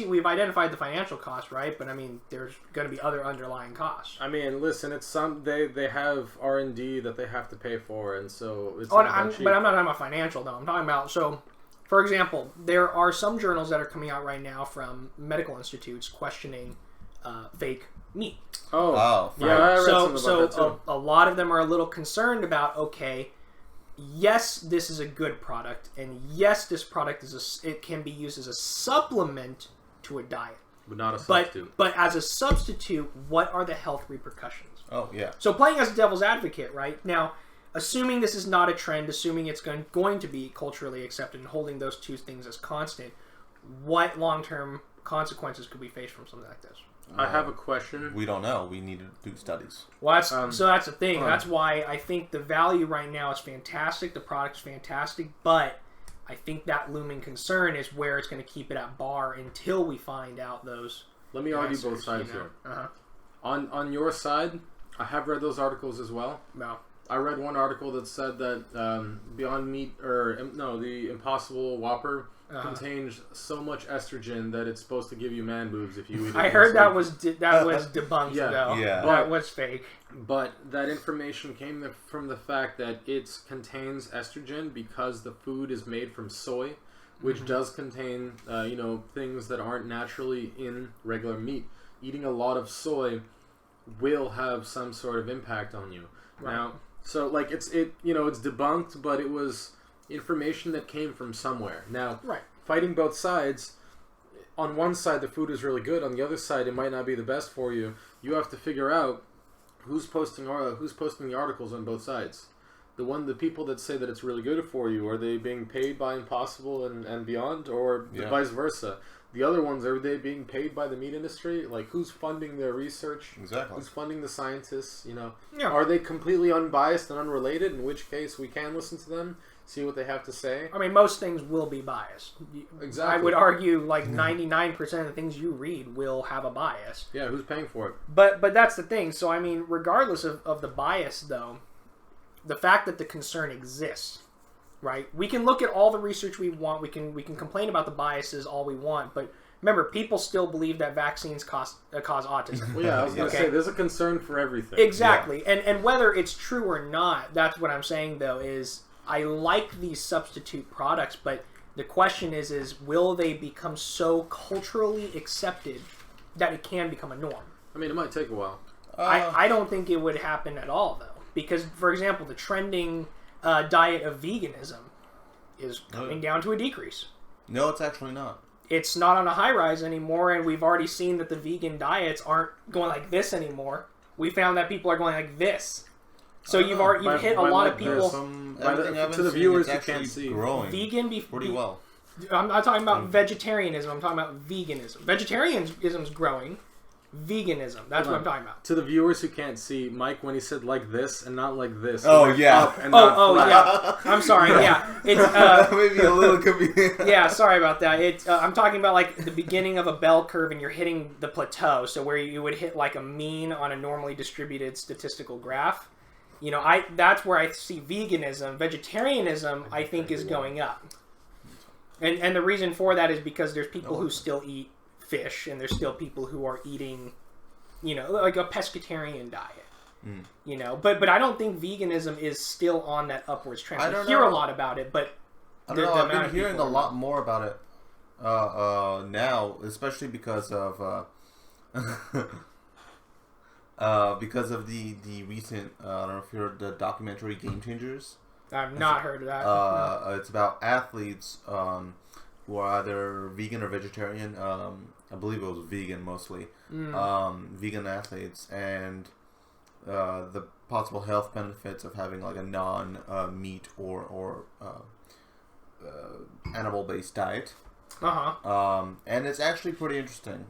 We've identified the financial cost, right? But I mean, there's going to be other underlying costs. I mean, listen, it's they have R&D that they have to pay for, and so it's but I'm not talking about financial though. I'm talking about, so for example, there are some journals that are coming out right now from medical institutes questioning fake meat. Oh, right? Yeah, I read something about that too. A lot of them are a little concerned about, okay, yes, this is a good product, and yes, this product it can be used as a supplement to a diet, but not a substitute. But as a substitute, what are the health repercussions? Oh yeah. So playing as a devil's advocate, right now, assuming this is not a trend, assuming it's going to be culturally accepted, and holding those two things as constant, what long-term consequences could we face from something like this? I have a question. We don't know. We need to do studies. Well, so that's the thing. That's why I think the value right now is fantastic. The product's fantastic, but I think that looming concern is where it's going to keep it at bar until we find out those. Let me argue both sides here. On your side, I have read those articles as well. No. I read one article that said that Beyond Meat, the Impossible Whopper contains so much estrogen that it's supposed to give you man boobs if you eat it. I heard that was debunked though. Yeah. That was fake. But that information came from the fact that it contains estrogen because the food is made from soy, which does contain things that aren't naturally in regular meat. Eating a lot of soy will have some sort of impact on you. Right. Now, so like it's debunked, but it was information that came from somewhere. Now, fighting both sides. On one side, the food is really good. On the other side, it might not be the best for you. You have to figure out who's posting the articles on both sides. The people that say that it's really good for you, are they being paid by Impossible and Beyond, or vice versa? The other ones, are they being paid by the meat industry? Like, who's funding their research? Exactly. Who's funding the scientists? Yeah. Are they completely unbiased and unrelated? In which case, we can listen to them, see what they have to say. I mean, most things will be biased. Exactly. I would argue like 99% of the things you read will have a bias. Yeah, who's paying for it? But that's the thing. So, I mean, regardless of the bias, though, the fact that the concern exists, right? We can look at all the research we want. We can complain about the biases all we want. But remember, people still believe that vaccines cause autism. Well, yeah, I was going to say, there's a concern for everything. Exactly. Yeah. And whether it's true or not, that's what I'm saying, though, is I like these substitute products, but the question is will they become so culturally accepted that it can become a norm? I mean, it might take a while. I don't think it would happen at all, though. Because, for example, the trending diet of veganism is coming down to a decrease. No, it's actually not. It's not on a high rise anymore, and we've already seen that the vegan diets aren't going like this anymore. We found that people are going like this. So you've hit a lot of people. To the viewers who can't see, growing pretty well. I'm not talking about vegetarianism. I'm talking about veganism. Vegetarianism is growing. Veganism. That's what I'm talking about. To the viewers who can't see, Mike, when he said like this and not like this. Oh, yeah. Yeah. I'm sorry. Yeah. It's maybe a little confusing. Yeah, sorry about that. I'm talking about like the beginning of a bell curve and you're hitting the plateau. So where you would hit like a mean on a normally distributed statistical graph. That's where I see veganism. Vegetarianism, I think, is going up. And the reason for that is because there's people who still eat fish, and there's still people who are eating, like a pescatarian diet. But I don't think veganism is still on that upwards trend. I hear a lot about it, but I don't know. I've been hearing a lot more about it now, especially because of the recent. I don't know if you heard the documentary Game Changers. I've not heard of that. It's about athletes who are either vegan or vegetarian. I believe it was vegan mostly. Vegan athletes and the possible health benefits of having like a non-meat or animal-based diet. And it's actually pretty interesting.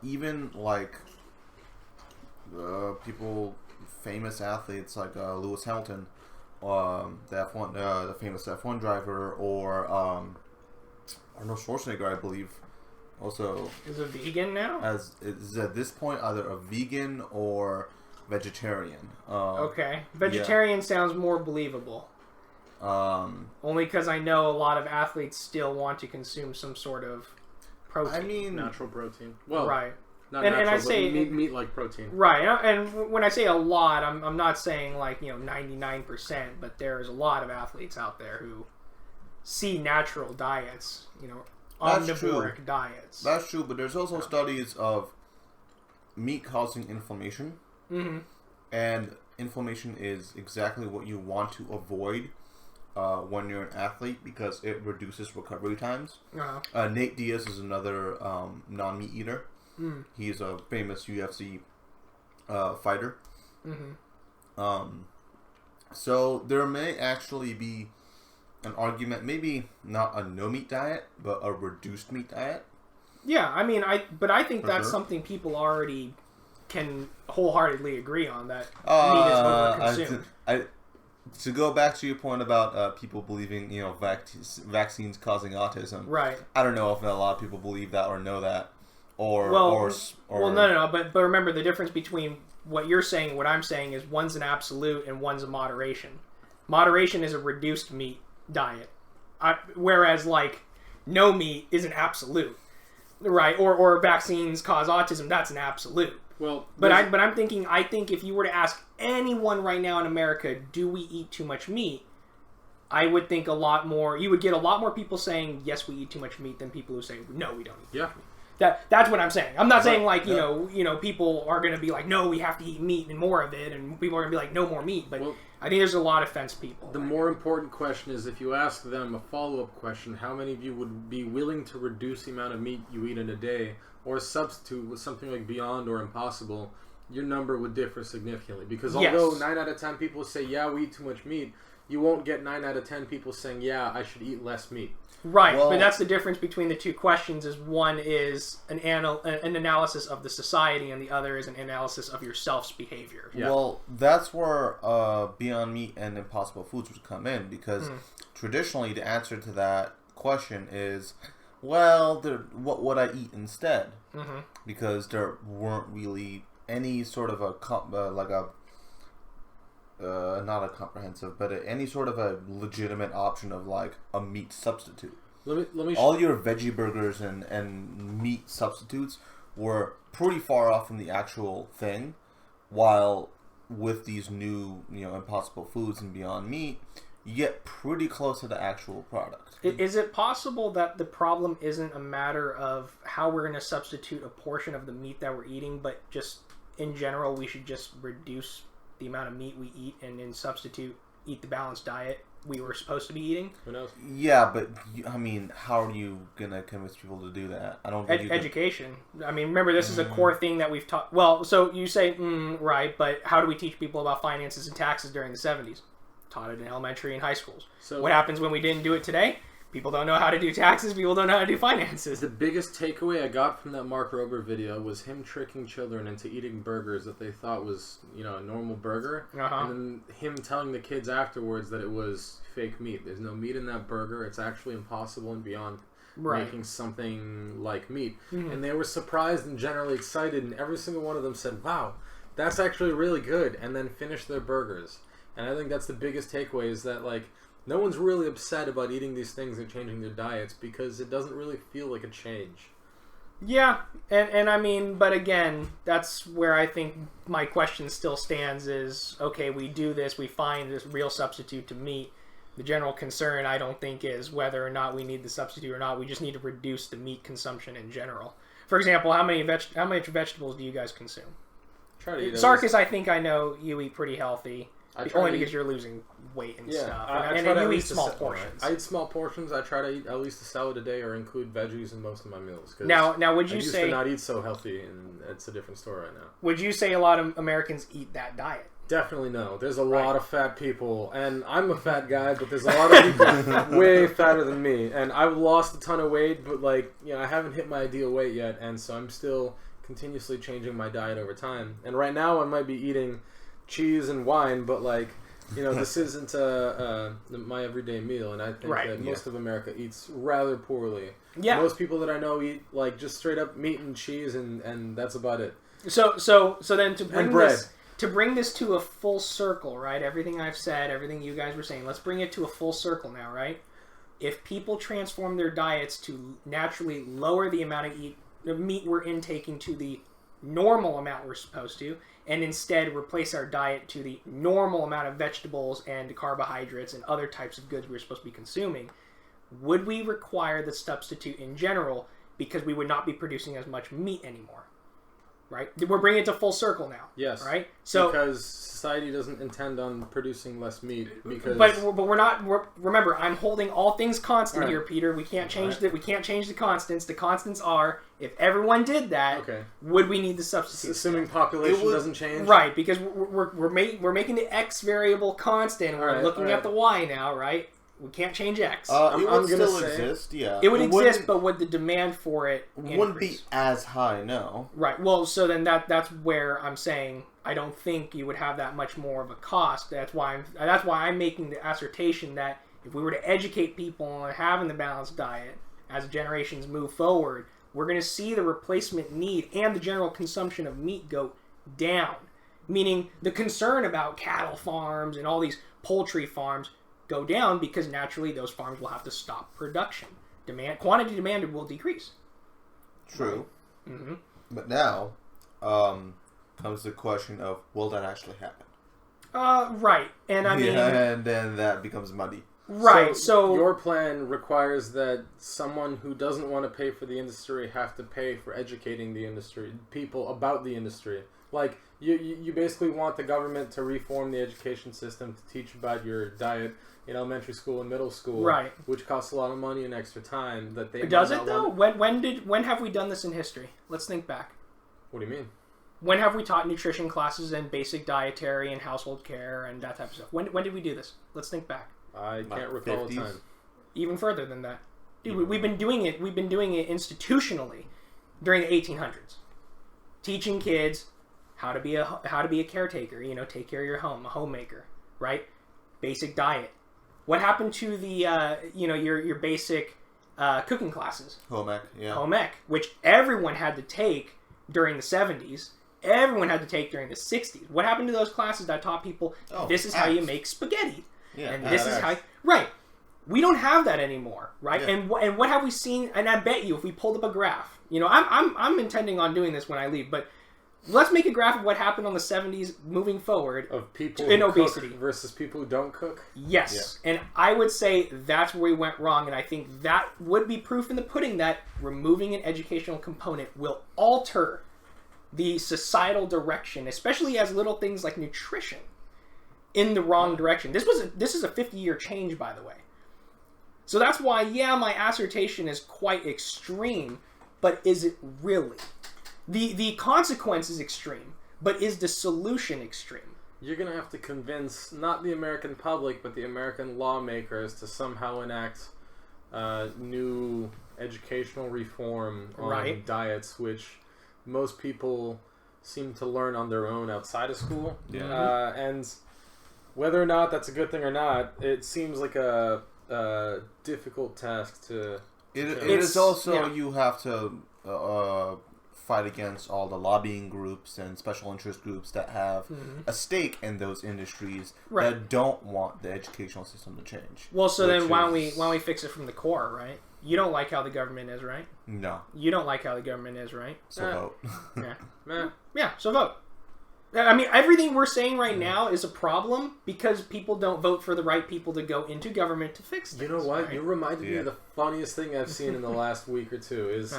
Even like people, famous athletes like Lewis Hamilton, the famous F1 driver, or Arnold Schwarzenegger, I believe, also is a vegan now. Is at this point either a vegan or vegetarian. Okay, vegetarian sounds more believable. Only because I know a lot of athletes still want to consume some sort of protein. I mean, natural protein. Well, right. Not and natural, I say meat like protein. Right, and when I say a lot, I'm not saying like 99%, but there's a lot of athletes out there who see natural diets, omnivoric diets. That's true, but there's also studies of meat causing inflammation, and inflammation is exactly what you want to avoid when you're an athlete because it reduces recovery times. Nate Diaz is another non-meat eater. He's a famous UFC fighter. So there may actually be an argument, maybe not a no-meat diet, but a reduced meat diet. Yeah, I mean, I think that's something people already can wholeheartedly agree on, that meat is overconsumed. To go back to your point about people believing, vaccines causing autism. Right. I don't know if a lot of people believe that or know that. or no. But remember the difference between what you're saying and what I'm saying is one's an absolute and one's a moderation. Moderation is a reduced meat diet, whereas like no meat is an absolute, right? Or vaccines cause autism. That's an absolute. Well, I'm thinking. I think if you were to ask anyone right now in America, do we eat too much meat? I would think a lot more. You would get a lot more people saying yes, we eat too much meat than people who say no, we don't eat too much meat. That's what I'm saying. I'm not saying like you know people are going to be like no, we have to eat meat and more of it, and people are going to be like no more meat. But I think there's a lot of fence people. The more important question is if you ask them a follow-up question, how many of you would be willing to reduce the amount of meat you eat in a day or substitute with something like Beyond or Impossible? Your number would differ significantly because although 9 out of 10 people say yeah, we eat too much meat, you won't get 9 out of 10 people saying yeah, I should eat less meat. Right, but that's the difference between the two questions. Is one is an analysis of the society, and the other is an analysis of yourself's behavior. Yeah. Well, that's where Beyond Meat and Impossible Foods would come in because traditionally the answer to that question is, well, what would I eat instead? Mm-hmm. Because there weren't really any sort of not a comprehensive, but any sort of a legitimate option of like a meat substitute. Let me all your veggie burgers and meat substitutes were pretty far off from the actual thing, while with these new Impossible Foods and Beyond Meat, you get pretty close to the actual product. Is it possible that the problem isn't a matter of how we're going to substitute a portion of the meat that we're eating, but just in general we should just reduce the amount of meat we eat and then substitute eat the balanced diet we were supposed to be eating? Who knows? Yeah, but I mean, how are you gonna convince people to do that? I don't think education. I mean, remember this is a core thing that we've taught. Well, so you say right, but how do we teach people about finances and taxes during the 70s? Taught it in elementary and high schools. So what happens when we didn't do it today? People don't know how to do taxes. People don't know how to do finances. The biggest takeaway I got from that Mark Rober video was him tricking children into eating burgers that they thought was, a normal burger. And then him telling the kids afterwards that it was fake meat. There's no meat in that burger. It's actually Impossible and Beyond making something like meat. Mm-hmm. And they were surprised and generally excited. And every single one of them said, wow, that's actually really good. And then finished their burgers. And I think that's the biggest takeaway is that, like, no one's really upset about eating these things and changing their diets because it doesn't really feel like a change. Yeah, and I mean, but again, that's where I think my question still stands is, okay, we do this, we find this real substitute to meat. The general concern, I don't think, is whether or not we need the substitute or not. We just need to reduce the meat consumption in general. For example, how much vegetables do you guys consume? Try to eat Sarkis, I think I know you eat pretty healthy. Only because you're losing weight and stuff. And you eat small portions. I eat small portions. I try to eat at least a salad a day or include veggies in most of my meals. Now, would you say... I used to not eat so healthy, and it's a different story right now. Would you say a lot of Americans eat that diet? Definitely no. There's a lot of fat people, and I'm a fat guy, but there's a lot of people way fatter than me. And I've lost a ton of weight, but I haven't hit my ideal weight yet, and so I'm still continuously changing my diet over time. And right now I might be eating cheese and wine, but this isn't my everyday meal, and I think that most of America eats rather poorly. Yeah. Most people that I know eat just straight up meat and cheese, and that's about it. So then to bring this to a full circle, right? Everything I've said, everything you guys were saying, let's bring it to a full circle now, right? If people transform their diets to naturally lower the amount of meat we're intaking to the normal amount we're supposed to, and instead replace our diet to the normal amount of vegetables and carbohydrates and other types of goods we're supposed to be consuming, would we require the substitute in general because we would not be producing as much meat anymore? Right? We're bringing it to full circle now. Yes. Right? Because society doesn't intend on producing less meat. But we're not. Remember, I'm holding all things constant here, Peter. We can't change We can't change the constants. The constants are if everyone did that, would we need the substitute? Assuming population doesn't change, right? Because we're making the X variable constant. We're looking at the Y now, right? We can't change X. It would still exist, yeah. It would exist, but would the demand for it increase? Wouldn't be as high, no. Right. Well, so then that's where I'm saying I don't think you would have that much more of a cost. That's why I'm making the assertion that if we were to educate people on having the balanced diet as generations move forward, we're going to see the replacement need and the general consumption of meat go down. Meaning the concern about cattle farms and all these poultry farms go down because naturally those farms will have to stop production. Quantity demanded will decrease. True. Mm-hmm. But now comes the question of, will that actually happen? Right. And I mean... and then that becomes muddy. Right, so... Your plan requires that someone who doesn't want to pay for the industry have to pay for educating the industry, people about the industry. Like, you basically want the government to reform the education system to teach about your diet in elementary school and middle school, right? Which costs a lot of money and extra time that they. Does it though? When have we done this in history? Let's think back. What do you mean? When have we taught nutrition classes and basic dietary and household care and that type of stuff? When did we do this? Let's think back. I can't recall a time. Even further than that, dude. We've been doing it. We've been doing it institutionally during the 1800s, teaching kids how to be a caretaker. You know, take care of your home, a homemaker, right? Basic diet. What happened to the your basic cooking classes? Home ec, yeah. Home ec, which everyone had to take during the 70s. Everyone had to take during the 60s. What happened to those classes that taught people this is how you make spaghetti? Yeah, and this is how... Right. We don't have that anymore, right? Yeah. And what have we seen? And I bet you if we pulled up a graph, you know, I'm intending on doing this when I leave, but let's make a graph of what happened on the 70s moving forward of people in who obesity cook versus people who don't cook. Yes, yeah. And I would say that's where we went wrong, and I think that would be proof in the pudding that removing an educational component will alter the societal direction, especially as little things like nutrition, in the wrong direction. This is a 50-year change, by the way. So that's why, yeah, my assertion is quite extreme, but is it really? The consequence is extreme, but is the solution extreme? You're going to have to convince not the American public, but the American lawmakers to somehow enact new educational reform on diets, which most people seem to learn on their own outside of school. Yeah. And whether or not that's a good thing or not, it seems like a difficult task to... It is also, you have to fight against all the lobbying groups and special interest groups that have a stake in those industries that don't want the educational system to change. Well, so then why don't we fix it from the core, right? You don't like how the government is, right? No. You don't like how the government is, right? So vote. Yeah, so vote. I mean, everything we're saying right now is a problem because people don't vote for the right people to go into government to fix things. You know what? Right? You reminded me of the funniest thing I've seen in the last week or two is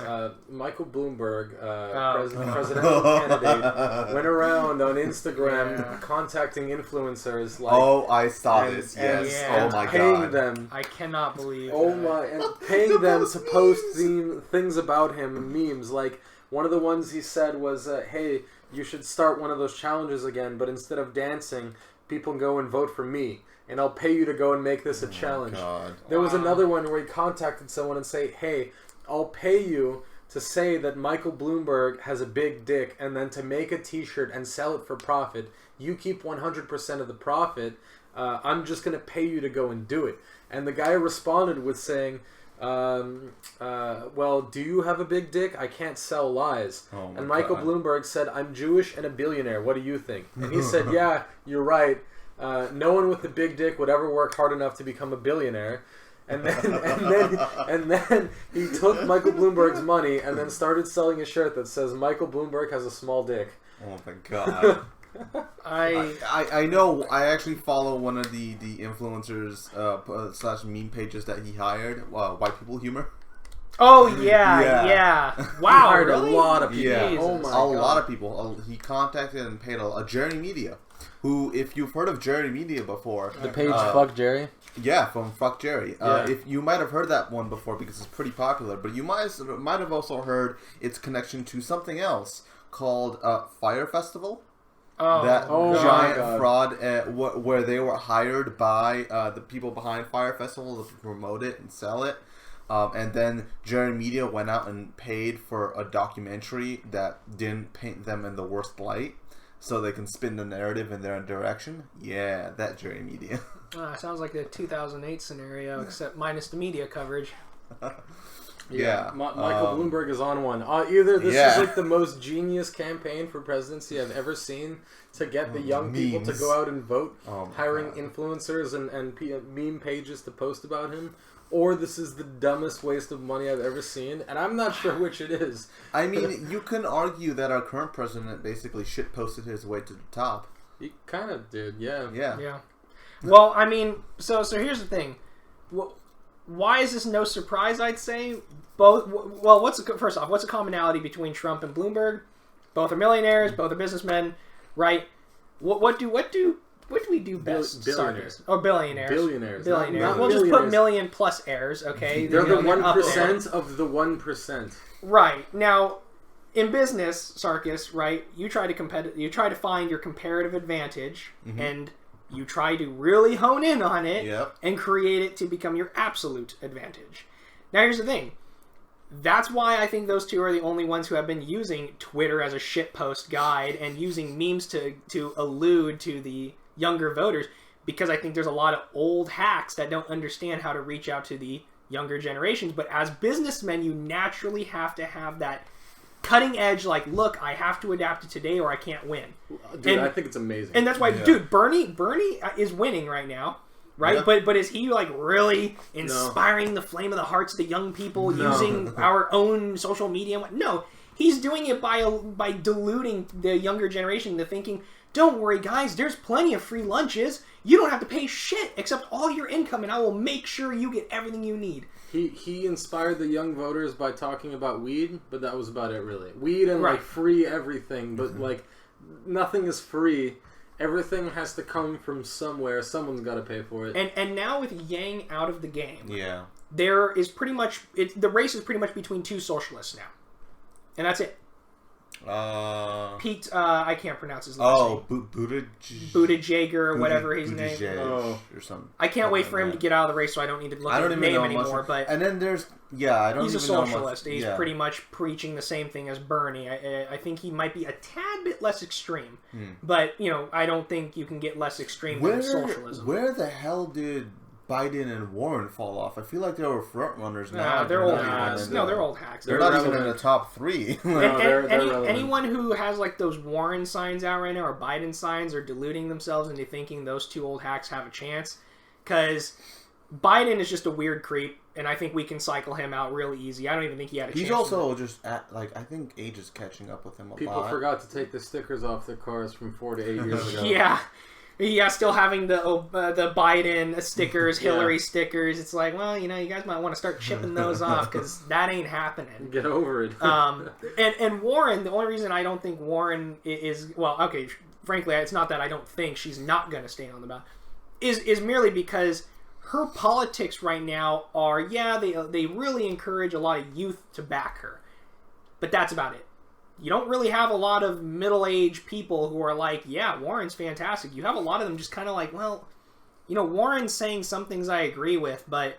Michael Bloomberg, presidential candidate, went around on Instagram contacting influencers. Like, I saw this. Yes. And oh my paying god. them. I cannot believe. And paying them to post things about him, memes. Like one of the ones he said was, "Hey, you should start one of those challenges again, but instead of dancing, people can go and vote for me, and I'll pay you to go and make this a challenge." God. There was another one where he contacted someone and say, "Hey, I'll pay you to say that Michael Bloomberg has a big dick, and then to make a t-shirt and sell it for profit. You keep 100% of the profit. I'm just going to pay you to go and do it." And the guy responded with saying, well, do you have a big dick? I can't sell lies. And Michael Bloomberg said, "I'm Jewish and a billionaire. What do you think?" And he said, "Yeah, you're right. No one with a big dick would ever work hard enough to become a billionaire." And then he took Michael Bloomberg's money and then started selling a shirt that says Michael Bloomberg has a small dick. Oh my god. I know. I actually follow one of the influencers / meme pages that he hired. White People Humor. Oh yeah. Wow, he hired really? a lot of people. Yeah, oh my God. A lot of people. He contacted and paid a Jerry Media, who, if you've heard of Jerry Media before, the page Fuck Jerry. Yeah, from Fuck Jerry. If you might have heard that one before because it's pretty popular, but you might have also heard its connection to something else called Fire Festival. Giant fraud where they were hired by the people behind Fire Festival to promote it and sell it. And then Jerry Media went out and paid for a documentary that didn't paint them in the worst light so they can spin the narrative in their direction. Yeah, that Jerry Media. Sounds like the 2008 scenario, except minus the media coverage. Yeah. Michael Bloomberg is on one. Either this is like the most genius campaign for presidency I've ever seen to get the young people to go out and vote, hiring influencers and meme pages to post about him, or this is the dumbest waste of money I've ever seen, and I'm not sure which it is. I mean, you can argue that our current president basically shitposted his way to the top. He kind of did, yeah. Yeah. Well, I mean, so here's the thing. Why is this no surprise? I'd say both. Well, first off, what's the commonality between Trump and Bloomberg? Both are millionaires. Both are businessmen, right? What do we do best? Billionaires. Or billionaires. Billionaires. Not we'll just put million plus heirs. Okay, they're the 1% of the 1%. Right now, in business, Sarkis, right? You try to find your comparative advantage and. You try to really hone in on it and create it to become your absolute advantage. Now, here's the thing. That's why I think those two are the only ones who have been using Twitter as a shitpost guide and using memes to allude to the younger voters, because I think there's a lot of old hacks that don't understand how to reach out to the younger generations. But as businessmen, you naturally have to have that cutting edge, like, look, I have to adapt to today or I can't win. Dude, I think it's amazing. And that's why, dude, Bernie is winning right now, right? Yeah. But is he, like, really inspiring the flame of the hearts of the young people using our own social media? No, he's doing it by deluding the younger generation into thinking, don't worry, guys, there's plenty of free lunches. You don't have to pay shit except all your income, and I will make sure you get everything you need. He inspired the young voters by talking about weed, but that was about it, really. Weed and, like, free everything, but, like, nothing is free. Everything has to come from somewhere. Someone's got to pay for it. And now with Yang out of the game, there is pretty much... the race is pretty much between two socialists now. And that's it. Pete, I can't pronounce his last name. Buttigieg or whatever his name. Or something. I can't wait for him to get out of the race, so I don't need to look at his name anymore. But and then there's I don't. He's even a socialist. Know He's pretty much preaching the same thing as Bernie. I think he might be a tad bit less extreme, but I don't think you can get less extreme than socialism. Where the hell did Biden and Warren fall off? I feel like they were front runners now. They're old hacks. No, they're old hacks. They're not even in the top 3. Anyone who has like those Warren signs out right now or Biden signs are deluding themselves into thinking those two old hacks have a chance. Because Biden is just a weird creep, and I think we can cycle him out really easy. I don't even think he had a chance. He's also just I think age is catching up with him a lot. People forgot to take the stickers off their cars from 4 to 8 years ago. Yeah, still having the Biden stickers, Hillary stickers. It's like, well, you guys might want to start chipping those off because that ain't happening. Get over it. And Warren, the only reason I don't think Warren is, well, okay, frankly, it's not that I don't think she's not going to stay on the ballot, is merely because her politics right now are, they really encourage a lot of youth to back her. But that's about it. You don't really have a lot of middle-aged people who are like, yeah, Warren's fantastic. You have a lot of them just kind of like, well, Warren's saying some things I agree with, but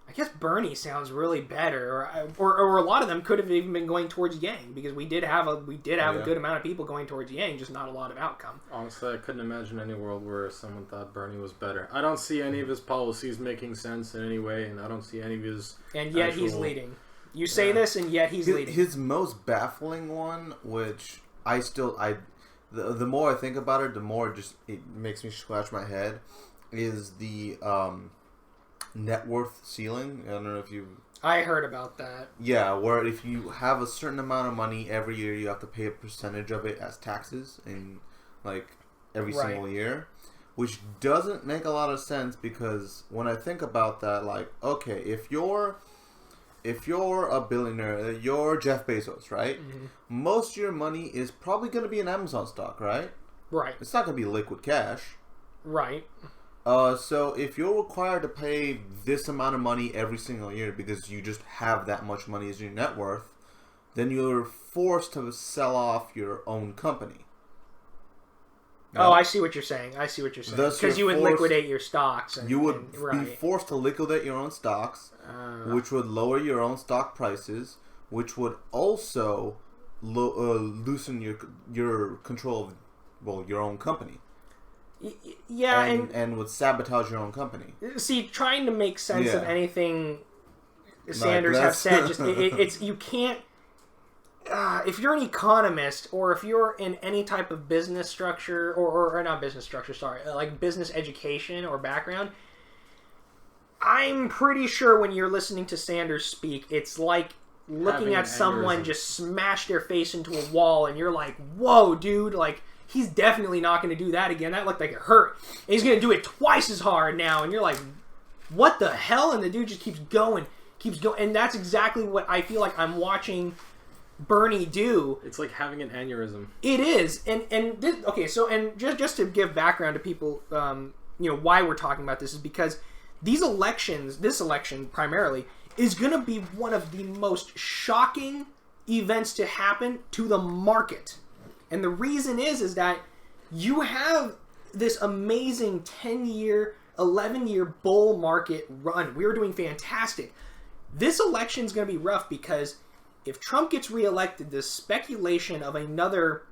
I guess Bernie sounds really better. Or a lot of them could have even been going towards Yang, because we did have a good amount of people going towards Yang, just not a lot of outcome. Honestly, I couldn't imagine any world where someone thought Bernie was better. I don't see any of his policies making sense in any way, and I don't see any of his... And yet he's leading. You say this, and yet he's leading. His most baffling one, which the more I think about it, the more it makes me scratch my head, is the net worth ceiling. I don't know if you... I heard about that. Yeah, where if you have a certain amount of money every year, you have to pay a percentage of it as taxes in every single year. Which doesn't make a lot of sense, because when I think about that, okay, if you're a billionaire, you're Jeff Bezos, right? Mm-hmm. Most of your money is probably going to be in Amazon stock, right? Right. It's not going to be liquid cash. Right. So if you're required to pay this amount of money every single year because you just have that much money as your net worth, then you're forced to sell off your own company. No? Oh, I see what you're saying. Because you would liquidate your stocks. You would be forced to liquidate your own stocks, which would lower your own stock prices, which would also loosen your control of your own company. Yeah, and would sabotage your own company. See, trying to make sense of anything Sanders have said. Just it's you can't. If you're an economist or if you're in any type of business structure or not business structure, sorry, like business education or background, I'm pretty sure when you're listening to Sanders speak, it's like looking at someone just smash their face into a wall and you're like, whoa, dude, like, he's definitely not going to do that again. That looked like it hurt. And he's going to do it twice as hard now. And you're like, what the hell? And the dude just keeps going. And that's exactly what I feel like I'm watching Bernie do. It's like having an aneurysm. It is. And this, okay, so, and just to give background to people, why we're talking about this is because this election primarily, is going to be one of the most shocking events to happen to the market. And the reason is that you have this amazing 10-year, 11-year bull market run. We were doing fantastic. This election is going to be rough because if Trump gets reelected, the speculation of another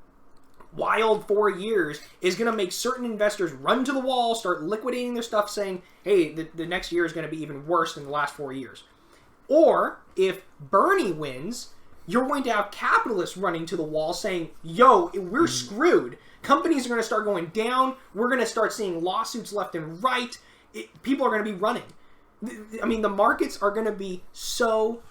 wild 4 years is going to make certain investors run to the wall, start liquidating their stuff, saying, hey, the next year is going to be even worse than the last 4 years. Or if Bernie wins, you're going to have capitalists running to the wall saying, yo, we're screwed. Companies are going to start going down. We're going to start seeing lawsuits left and right. People are going to be running. I mean, the markets are going to be so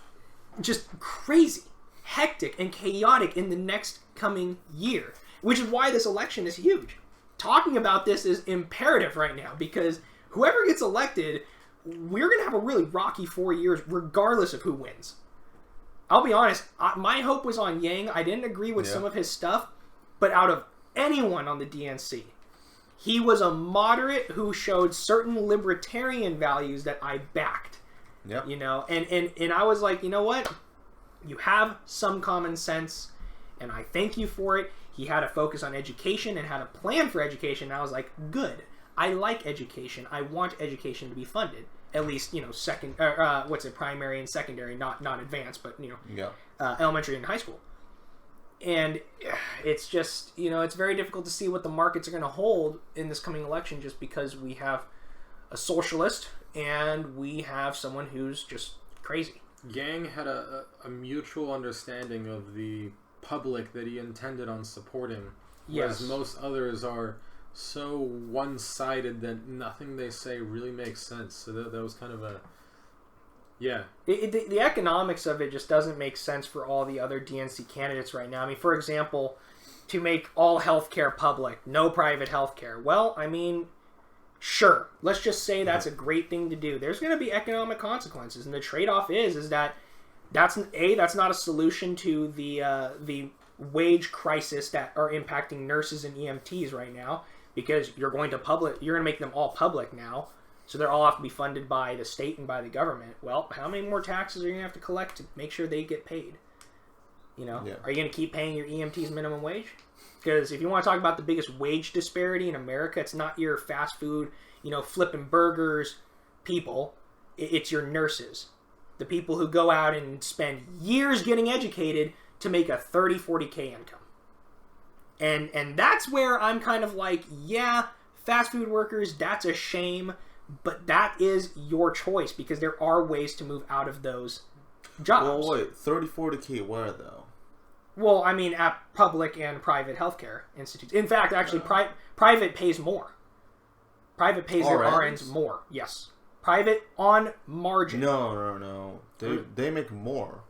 just crazy, hectic, and chaotic in the next coming year, which is why this election is huge. Talking about this is imperative right now because whoever gets elected, we're going to have a really rocky 4 years regardless of who wins. I'll be honest, my hope was on Yang. I didn't agree with some of his stuff, but out of anyone on the DNC, he was a moderate who showed certain libertarian values that I backed. Yep. And I was like, you know what? You have some common sense, and I thank you for it. He had a focus on education and had a plan for education, and I was like, good. I like education. I want education to be funded. At least, primary and secondary, not advanced, but, elementary and high school. And it's just, it's very difficult to see what the markets are going to hold in this coming election just because we have a socialist and we have someone who's just crazy. Yang had a mutual understanding of the public that he intended on supporting, whereas most others are so one-sided that nothing they say really makes sense. So that was kind of a... Yeah. The economics of it just doesn't make sense for all the other DNC candidates right now. I mean, for example, to make all healthcare public, no private healthcare. Well, I mean, sure. Let's just say that's a great thing to do. There's going to be economic consequences, and the trade-off is that that's not a solution to the wage crisis that are impacting nurses and EMTs right now. Because you're going to make them all public now, so they're all have to be funded by the state and by the government. Well, how many more taxes are you going to have to collect to make sure they get paid? Are you going to keep paying your EMTs minimum wage? Because if you want to talk about the biggest wage disparity in America, it's not your fast food, flipping burgers people. It's your nurses. The people who go out and spend years getting educated to make a 30, 40K income. And that's where I'm kind of like, yeah, fast food workers, that's a shame, but that is your choice because there are ways to move out of those jobs. Well, wait, 30, 40K where, though? Well, I mean, at public and private healthcare institutes. In fact, actually, private pays more. Private pays their RNs more, yes. Private on margin. No. They make more.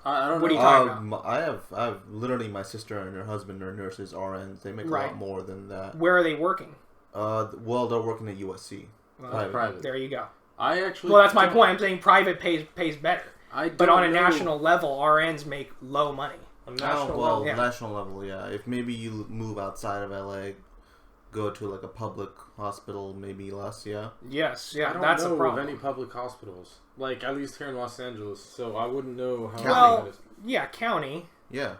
I don't know. What are you talking about? I have literally my sister and her husband are nurses, RNs. They make a lot more than that. Where are they working? Well, they're working at USC. Well, private. There you go. Well, that's my point. I'm saying private pays better. But on a national level, RNs make low money. National level, yeah. If maybe you move outside of LA, go to like a public hospital, maybe less, yeah. Yes, I don't that's know a problem. of any public hospitals, like at least here in Los Angeles. So I wouldn't know how. Well, yeah, county. Yeah.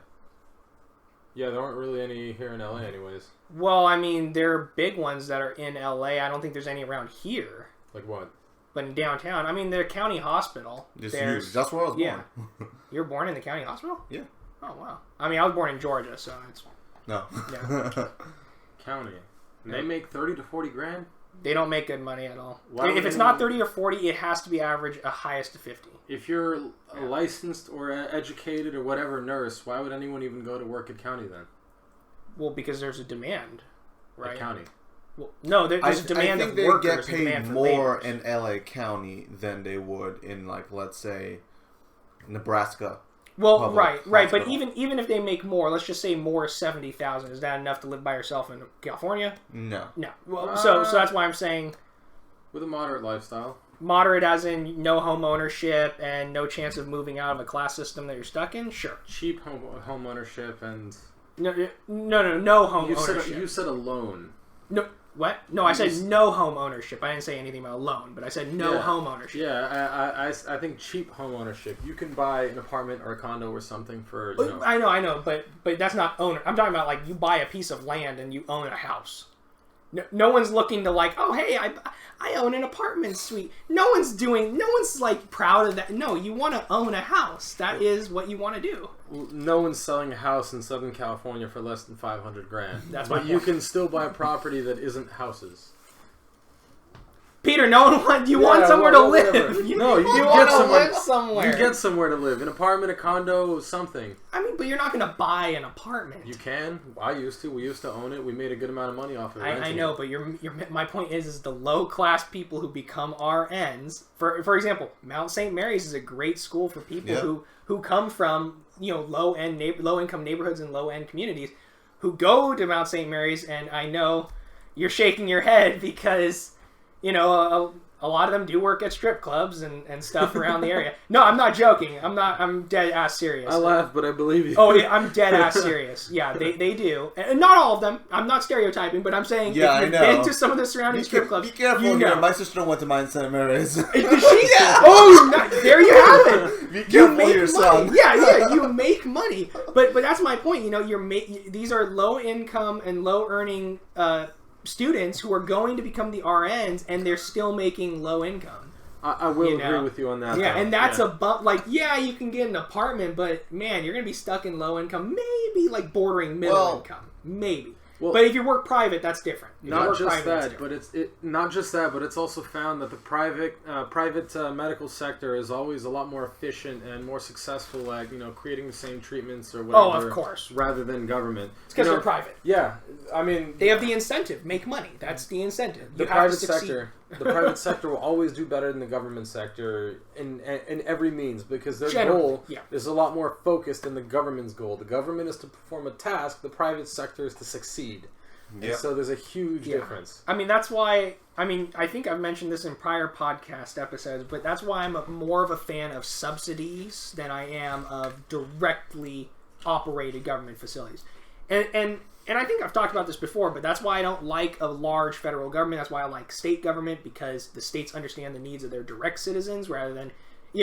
Yeah, there aren't really any here in LA, anyways. Well, I mean, there are big ones that are in LA. I don't think there's any around here. Like what? But in downtown, I mean, the county hospital. Huge. That's where I was born. Yeah. You were born in the county hospital? Yeah. Oh wow. I mean, I was born in Georgia, so it's. No. Yeah. County. And they make 30 to 40 grand. They don't make good money at all. Why If it's would not anyone- 30 or 40, it has to be average a highest of 50. If you're a licensed or educated or whatever nurse, why would anyone even go to work at county then? Well, because there's a demand, right? At county. Well, no, there's a demand I think of they workers. get a demand paid for more laborers. in LA County than they would in, like, let's say, Nebraska. Well, public right. But hospital. even if they make more, let's just say more is 70,000. Is that enough to live by yourself in California? No. No. Well, so that's why I'm saying With a moderate lifestyle. moderate, as in no home ownership and no chance of moving out of a class system that you're stuck in. Sure. Cheap home ownership and... No home ownership. You said a loan. No, what? No, I said no home ownership. I didn't say anything about a loan, but I said no home ownership. Yeah, I think cheap home ownership. You can buy an apartment or a condo or something for, I know, but that's not owner. I'm talking about, like, you buy a piece of land and you own a house. No one's looking to, like, oh, hey, I own an apartment suite. No one's like proud of that. No, you want to own a house. That is what you want to do. No one's selling a house in Southern California for less than $500,000. That's but my you point. can still buy a property that isn't houses. Peter, no one wants. You want somewhere to live. Whatever. You No, you want get to live somewhere. You get somewhere to live. An apartment, a condo, something. I mean, but you're not going to buy an apartment. You can. I used to. We used to own it. We made a good amount of money off of it. I know, but my point is the low class people who become RNs. For example, Mount St. Mary's is a great school for people who come from low income neighborhoods and low end communities, who go to Mount St. Mary's. And I know you're shaking your head because a lot of them do work at strip clubs and stuff around the area. No, I'm not joking. I'm dead ass serious. I laugh, but I believe you. Oh yeah, I'm dead ass serious. Yeah, they do, and not all of them. I'm not stereotyping, but I'm saying if you've been to some of the surrounding strip clubs, be careful here. My sister went to Mount St. Mary's. Did she? Oh, there you have it. Be careful here, son. Yeah, you make money, but that's my point. These are low income and low earning students who are going to become the RNs, and they're still making low income. I will agree with you on that. Yeah, though. and that's a bump. Like, yeah, you can get an apartment, but man, you're gonna be stuck in low income, maybe like bordering middle income, maybe. Well, but if you work private, that's different. Not just that, but it's also found that the private medical sector is always a lot more efficient and more successful at creating the same treatments or whatever. Oh, of course. Rather than government. It's because they're private. Yeah, I mean they have the incentive, make money. That's the incentive. The private sector will always do better than the government sector in every means because their goal is a lot more focused than the government's goal. The government is to perform a task. The private sector is to succeed. And so there's a huge difference. I mean, that's why. I think I've mentioned this in prior podcast episodes, but that's why I'm more of a fan of subsidies than I am of directly operated government facilities. And I think I've talked about this before, but that's why I don't like a large federal government. That's why I like state government, because the states understand the needs of their direct citizens rather than,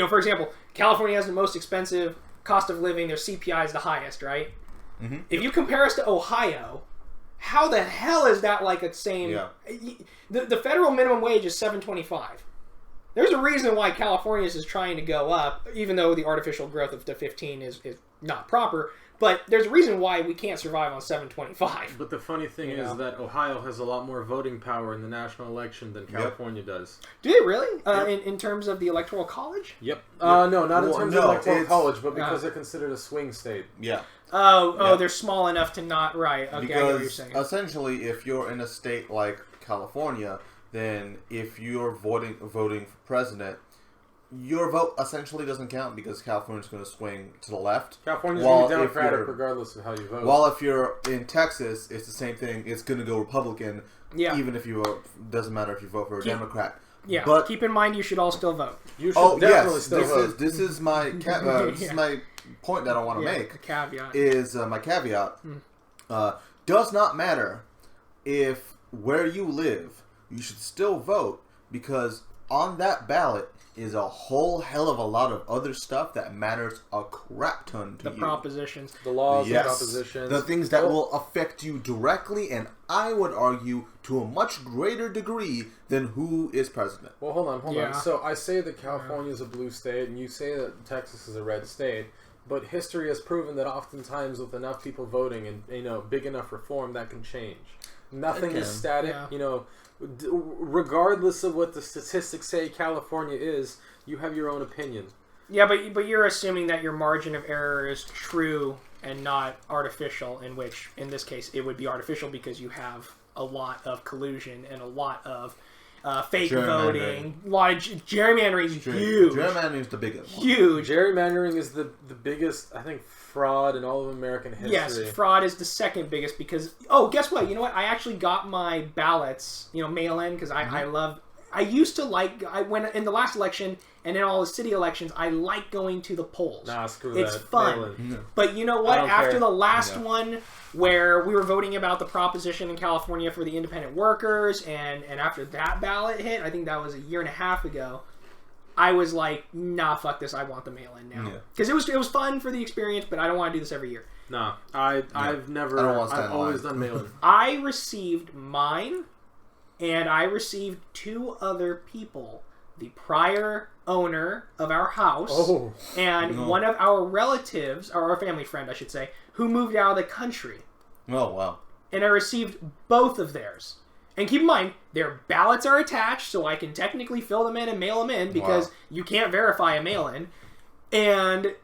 for example, California has the most expensive cost of living. Their CPI is the highest, right? Mm-hmm. If you compare us to Ohio, how the hell is that like a same? Yeah. The federal minimum wage is $7.25. There's a reason why California's is trying to go up, even though the artificial growth of the 15 is not proper. But there's a reason why we can't survive on $7.25. But the funny thing is that Ohio has a lot more voting power in the national election than California does. Do they really? In terms of the Electoral College? Yep. No, not in terms of Electoral College, but because they're considered a swing state. Yeah. They're small enough to not... Right, okay, because I know what you're saying. Essentially, if you're in a state like California, then if you're voting for president, your vote essentially doesn't count because California's going to swing to the left. California's going to be Democratic regardless of how you vote. While if you're in Texas, it's the same thing. It's going to go Republican, even if you vote. Doesn't matter if you vote for a Democrat. Yeah, but keep in mind you should all still vote. You should definitely still vote. This is my this is my point that I want to make. The caveat is my caveat. Does not matter if where you live, you should still vote because on that ballot is a whole hell of a lot of other stuff that matters a crap ton to you. The propositions. The laws, the propositions. The things that will affect you directly, and I would argue to a much greater degree than who is president. Well, hold on. So I say that California is a blue state, and you say that Texas is a red state. But history has proven that oftentimes with enough people voting and big enough reform, that can change. Nothing is static. Yeah. Regardless of what the statistics say California is, you have your own opinion. Yeah, but you're assuming that your margin of error is true and not artificial, in which, in this case, it would be artificial because you have a lot of collusion and a lot of fake voting. A lot of gerrymandering is huge. Gerrymandering is the biggest one. Huge. Gerrymandering is the biggest, I think, fraud in all of American history. Yes, fraud is the second biggest because... Oh, guess what? You know what? I actually got my ballots, mail-in, because I love... I used to I went in the last election and in all the city elections, I like going to the polls. Nah, screw that. It's fun. Yeah. But you know what? After care. the last one where we were voting about the proposition in California for the independent workers, and after that ballot hit, I think that was a year and a half ago, I was like, nah, fuck this. I want the mail-in now. Because it was fun for the experience, but I don't want to do this every year. Nah, I've always done mail-in. I received mine, and I received 2 other people. The prior owner of our house and one of our relatives, or our family friend, I should say, who moved out of the country. Oh, wow. And I received both of theirs. And keep in mind, their ballots are attached, so I can technically fill them in and mail them in because you can't verify a mail-in. And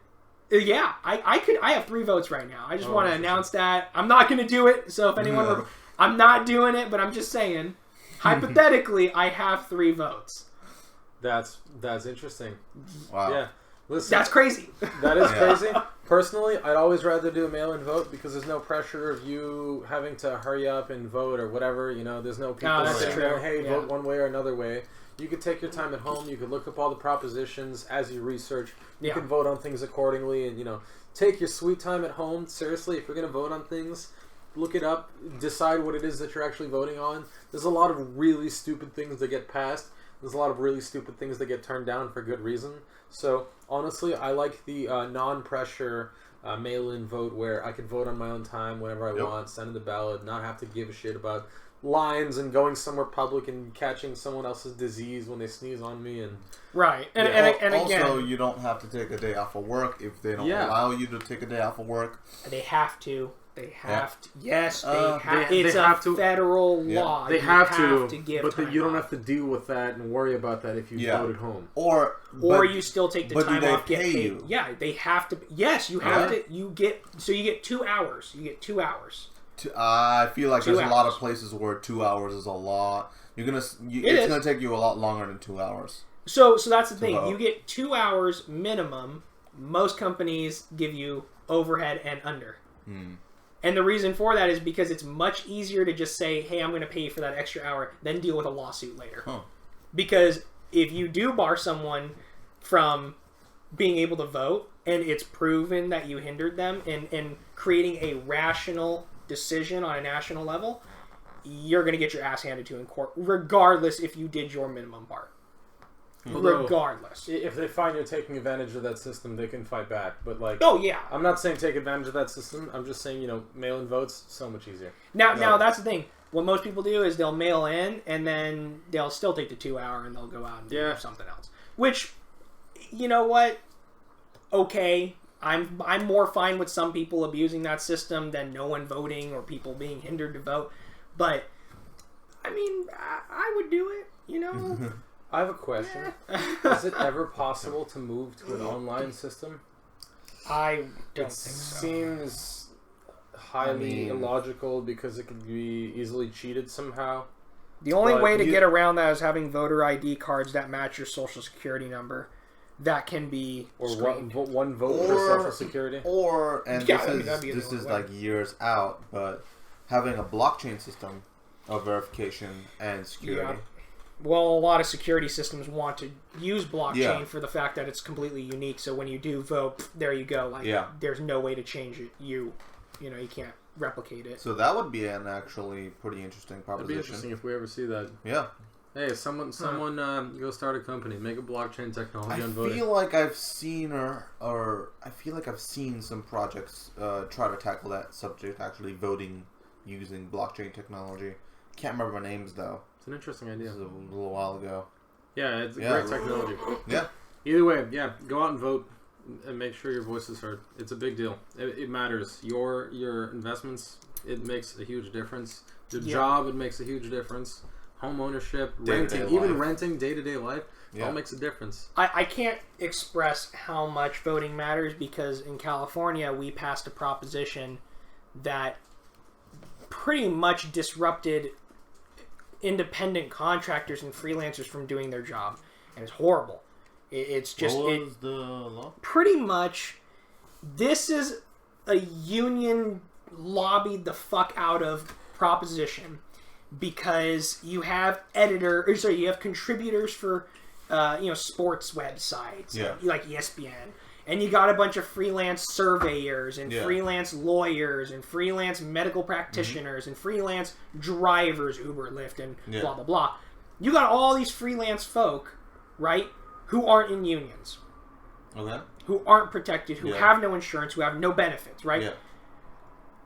yeah, I have 3 votes right now. I just want to announce that. I'm not going to do it, so if anyone... I'm not doing it, but I'm just saying, hypothetically, I have 3 votes. That's interesting. Wow. Yeah. Listen, that's crazy. That is crazy. Personally, I'd always rather do a mail-in vote because there's no pressure of you having to hurry up and vote or whatever. There's no people saying, hey, vote one way or another way. You could take your time at home. You could look up all the propositions as you research. You can vote on things accordingly and, take your sweet time at home. Seriously, if you're going to vote on things, look it up. Decide what it is that you're actually voting on. There's a lot of really stupid things that get passed. There's a lot of really stupid things that get turned down for good reason. So, honestly, I like the non-pressure mail-in vote where I can vote on my own time whenever I want, send in the ballot, not have to give a shit about lines and going somewhere public and catching someone else's disease when they sneeze on me. And right. And also, again, you don't have to take a day off of work if they don't allow you to take a day off of work. They have to. They have to. Yes, they have. They It's have a to. federal law. They you have to give but you don't have to deal with that and worry about that if you vote at home. Or you still take the time off. Get paid. You? Yeah, they have to. Yes, you have to. You get 2 hours. You get 2 hours. I feel like there's a lot of places where 2 hours is a lot. It's gonna take you a lot longer than 2 hours. So that's the thing. You get 2 hours minimum. Most companies give you overhead and under. And the reason for that is because it's much easier to just say, hey, I'm going to pay you for that extra hour, then deal with a lawsuit later. Because if you do bar someone from being able to vote, and it's proven that you hindered them in creating a rational decision on a national level, you're going to get your ass handed to in court, regardless if you did your minimum part. Regardless. If they find you're taking advantage of that system, they can fight back. But I'm not saying take advantage of that system. I'm just saying, mail-in votes, so much easier. Now that's the thing. What most people do is they'll mail in, and then they'll still take the 2 hour, and they'll go out and do something else. Which, you know what? Okay, I'm more fine with some people abusing that system than no one voting or people being hindered to vote. But, I mean, I would do it, I have a question. Is it ever possible to move to an online system? I don't think so. It seems highly illogical because it could be easily cheated somehow. The only way to get around that is having voter ID cards that match your social security number. That can be screened. One vote for social security. This is like years out, but having a blockchain system of verification and security. Well, a lot of security systems want to use blockchain for the fact that it's completely unique. So when you do vote, there you go. There's no way to change it. You can't replicate it. So that would be an actually pretty interesting proposition. It'd be interesting if we ever see that. Yeah. Hey, someone, go start a company, make a blockchain technology on voting. I feel like I've seen some projects try to tackle that subject, actually voting using blockchain technology. Can't remember names though. It's an interesting idea. This was a little while ago. Yeah, it's a great technology. Yeah. Either way, go out and vote. and make sure your voice is heard. It's a big deal. It matters. Your investments, it makes a huge difference. Your job, it makes a huge difference. Home ownership, renting, even renting, day-to-day life, it all makes a difference. I can't express how much voting matters because in California we passed a proposition that pretty much disrupted independent contractors and freelancers from doing their job, and it's horrible. It's just what was the law? Pretty much. This is a union lobbied the fuck out of proposition because you have you have contributors for sports websites, like ESPN. And you got a bunch of freelance surveyors and freelance lawyers and freelance medical practitioners and freelance drivers, Uber, Lyft, and blah, blah, blah. You got all these freelance folk, right, who aren't in unions. Okay. Who aren't protected, who have no insurance, who have no benefits, right? Yeah.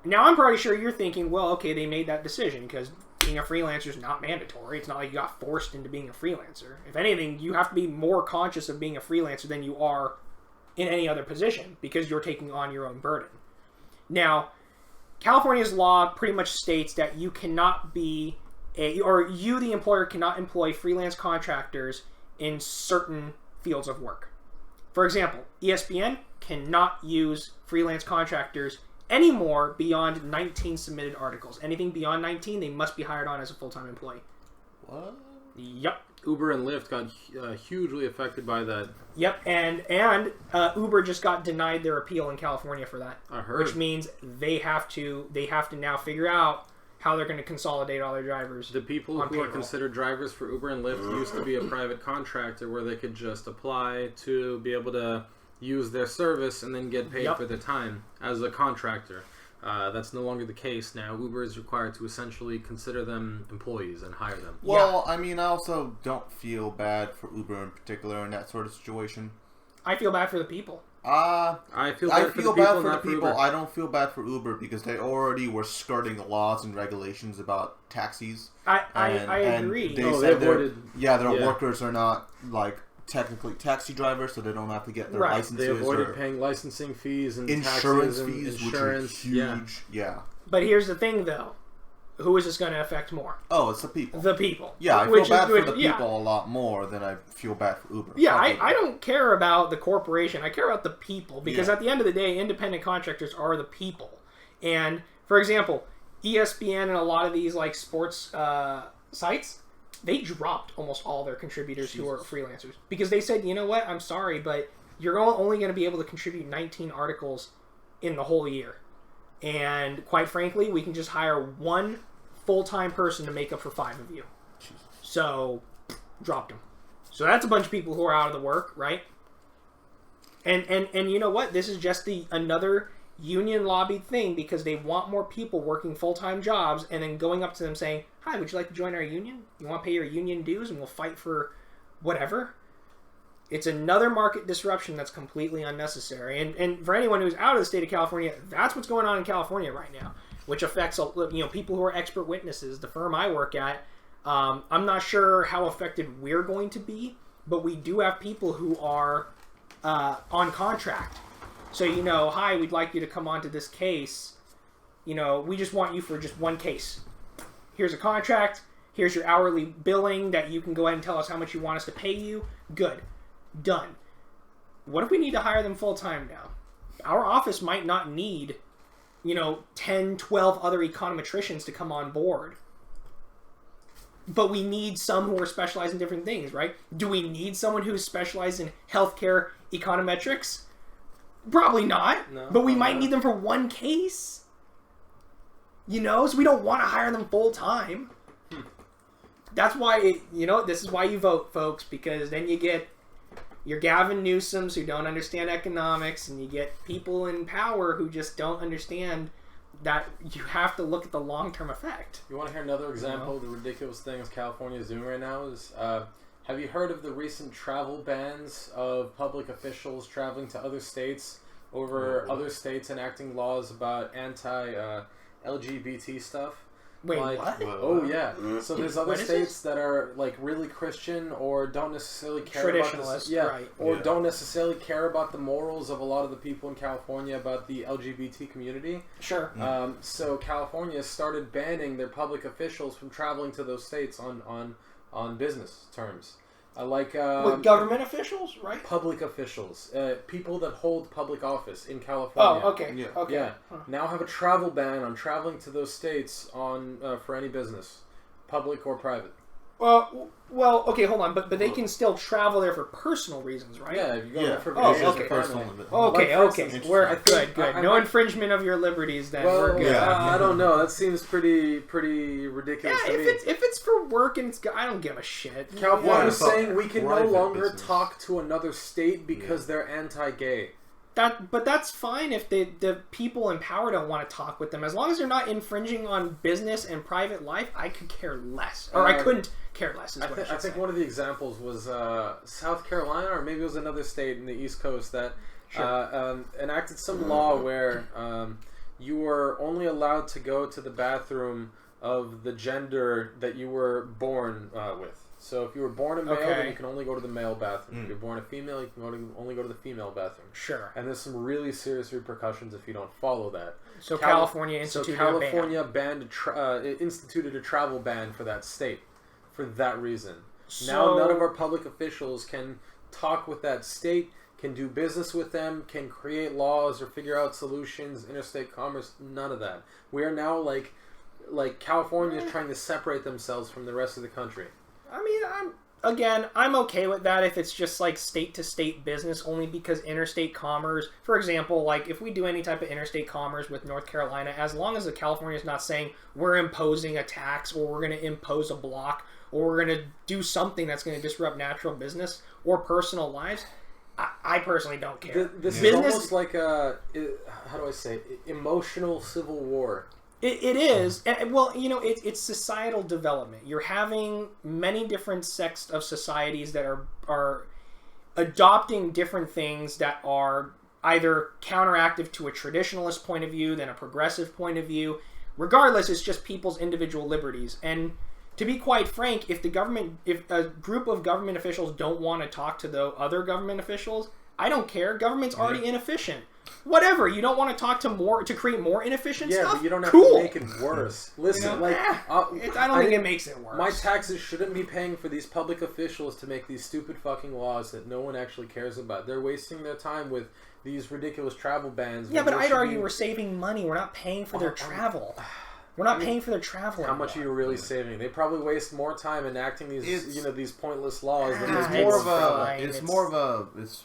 Now, I'm pretty sure you're thinking, well, okay, they made that decision because being a freelancer is not mandatory. It's not like you got forced into being a freelancer. If anything, you have to be more conscious of being a freelancer than you are in any other position because you're taking on your own burden. Now, California's law pretty much states that you cannot be you, the employer, cannot employ freelance contractors in certain fields of work. For example, ESPN cannot use freelance contractors anymore beyond 19 submitted articles. Anything beyond 19, they must be hired on as a full-time employee. What? Yep. Uber and Lyft got hugely affected by that. Yep, and Uber just got denied their appeal in California for that. I heard. Which means they have to now figure out how they're going to consolidate all their drivers. The people who are considered drivers for Uber and Lyft used to be a private contractor where they could just apply to be able to use their service and then get paid for their time as a contractor. That's no longer the case now. Uber is required to essentially consider them employees and hire them. Well, I mean, I also don't feel bad for Uber in particular in that sort of situation. I feel bad for the people. I feel bad for the people. I don't feel bad for Uber because they already were skirting laws and regulations about taxis. I agree. They said their workers are not like technically taxi drivers, so they don't have to get their licenses. They avoided paying licensing fees and insurance taxes fees, and which are huge. Yeah. But here's the thing, though. Who is this going to affect more? Oh, it's the people. The people. Yeah, I feel bad for the people a lot more than I feel bad for Uber. Yeah, I don't care about the corporation. I care about the people because at the end of the day, independent contractors are the people. And, for example, ESPN and a lot of these like sports sites, they dropped almost all their contributors who are freelancers because they said, you know what, I'm sorry, but you're only going to be able to contribute 19 articles in the whole year. And quite frankly, we can just hire one full-time person to make up for 5 of you. So, dropped them. So that's a bunch of people who are out of the work, right? And you know what? This is just another union lobbied thing because they want more people working full-time jobs and then going up to them saying, hi, would you like to join our union? You want to pay your union dues and we'll fight for whatever? It's another market disruption that's completely unnecessary. And for anyone who's out of the state of California, that's what's going on in California right now, which affects people who are expert witnesses. The firm I work at, I'm not sure how affected we're going to be, but we do have people who are on contract. So, hi, we'd like you to come on to this case. We just want you for just one case. Here's a contract. Here's your hourly billing that you can go ahead and tell us how much you want us to pay you. Good. Done. What if we need to hire them full-time now? Our office might not need, 10, 12 other econometricians to come on board. But we need some who are specialized in different things, right? Do we need someone who's specialized in healthcare econometrics? Probably not. No, but we might need them for one case. So we don't want to hire them full-time. That's why, this is why you vote, folks, because then you get your Gavin Newsoms who don't understand economics, and you get people in power who just don't understand that you have to look at the long-term effect. You want to hear another example of the ridiculous things California is doing right now? Have you heard of the recent travel bans of public officials traveling to other states over other states enacting laws about anti-LGBT stuff? Wait, like, what? Oh yeah. So there's other What is states that are like really Christian or don't necessarily care about Traditionalist, this, right. or don't necessarily care about the morals of a lot of the people in California about the LGBT community. Sure. So California started banning their public officials from traveling to those states on business terms. With government officials, right? Public officials, people that hold public office in California. Oh, okay. Yeah. Okay. Yeah. Huh. Now have a travel ban on traveling to those states for any business, public or private. Well, okay, hold on, but they can still travel there for personal reasons, right? Yeah, if you go there for Oh, vacation, okay. Personal. Okay, Like, for okay. instance, We're I think- good. I No might- infringement of your liberties, then. Well, we're good. I don't know. That seems pretty ridiculous Yeah, to me. if it's for work and I don't give a shit. California's Yeah, saying we can no private longer business. talk to another state because they're anti-gay. But that's fine if the people in power don't want to talk with them. As long as they're not infringing on business and private life, I could care less. Or I couldn't care less, is what I should think say. one of the examples was South Carolina, or maybe it was another state in the East Coast that enacted some law where you were only allowed to go to the bathroom of the gender that you were born with. So if you were born a male, then you can only go to the male bathroom. If you're born a female, you can only go to the female bathroom. Sure. And there's some really serious repercussions if you don't follow that. So California instituted a ban. Instituted a travel ban for that state for that reason. Now none of our public officials can talk with that state, can do business with them, can create laws or figure out solutions, interstate commerce, none of that. We are now like California is trying to separate themselves from the rest of the country. I mean, I'm okay with that if it's just like state-to-state business, only because interstate commerce, for example, like if we do any type of interstate commerce with North Carolina, as long as the California is not saying we're imposing a tax or we're going to impose a block or we're going to do something that's going to disrupt natural business or personal lives, I personally don't care. This is almost like a, how do I say, emotional civil war. It is. Well, it's societal development. You're having many different sects of societies that are adopting different things that are either counteractive to a traditionalist point of view than a progressive point of view. Regardless, it's just people's individual liberties. And to be quite frank, if a group of government officials don't want to talk to the other government officials, I don't care. Government's already inefficient. Whatever, you don't want to talk to create more inefficient stuff? Yeah, but you don't have to make it worse. Listen, I don't think it makes it worse. My taxes shouldn't be paying for these public officials to make these stupid fucking laws that no one actually cares about. They're wasting their time with these ridiculous travel bans. Yeah, but I'd argue we're saving money. We're not paying for their travel. We're not paying for their travel. How much are you really saving? They probably waste more time enacting these, these pointless laws. Than it's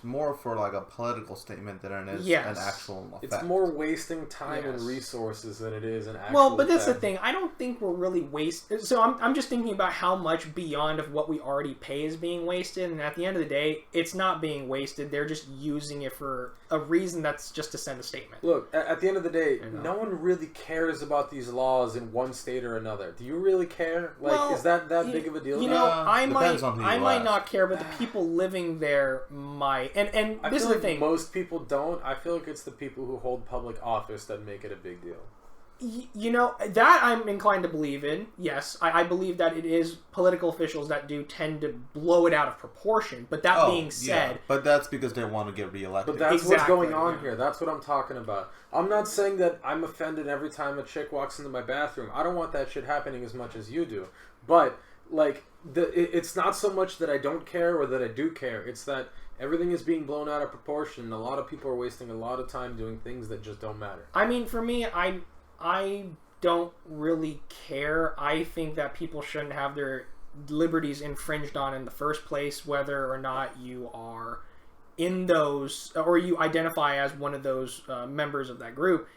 more for like a political statement than it is an actual effect. It's more wasting time and resources than it is an actual. Well, but that's the thing. I don't think we're really wasting. So I'm just thinking about how much beyond of what we already pay is being wasted, and at the end of the day, it's not being wasted. They're just using it for a reason that's just to send a statement. Look, at the end of the day, no one really cares about these laws in one state or another. Do you really care? Like, is that big of a deal? I might not care, but the people living there might. And this is the thing. Most people don't. I feel like it's the people who hold public office that make it a big deal. That I'm inclined to believe in. Yes, I believe that it is political officials that do tend to blow it out of proportion. But that being said... but that's because they want to get reelected. But that's what's going on here. That's what I'm talking about. I'm not saying that I'm offended every time a chick walks into my bathroom. I don't want that shit happening as much as you do. But, like, it's not so much that I don't care or that I do care. It's that everything is being blown out of proportion. A lot of people are wasting a lot of time doing things that just don't matter. I mean, for me, I don't really care. I think that people shouldn't have their liberties infringed on in the first place, whether or not you are in those, or you identify as one of those members of that group.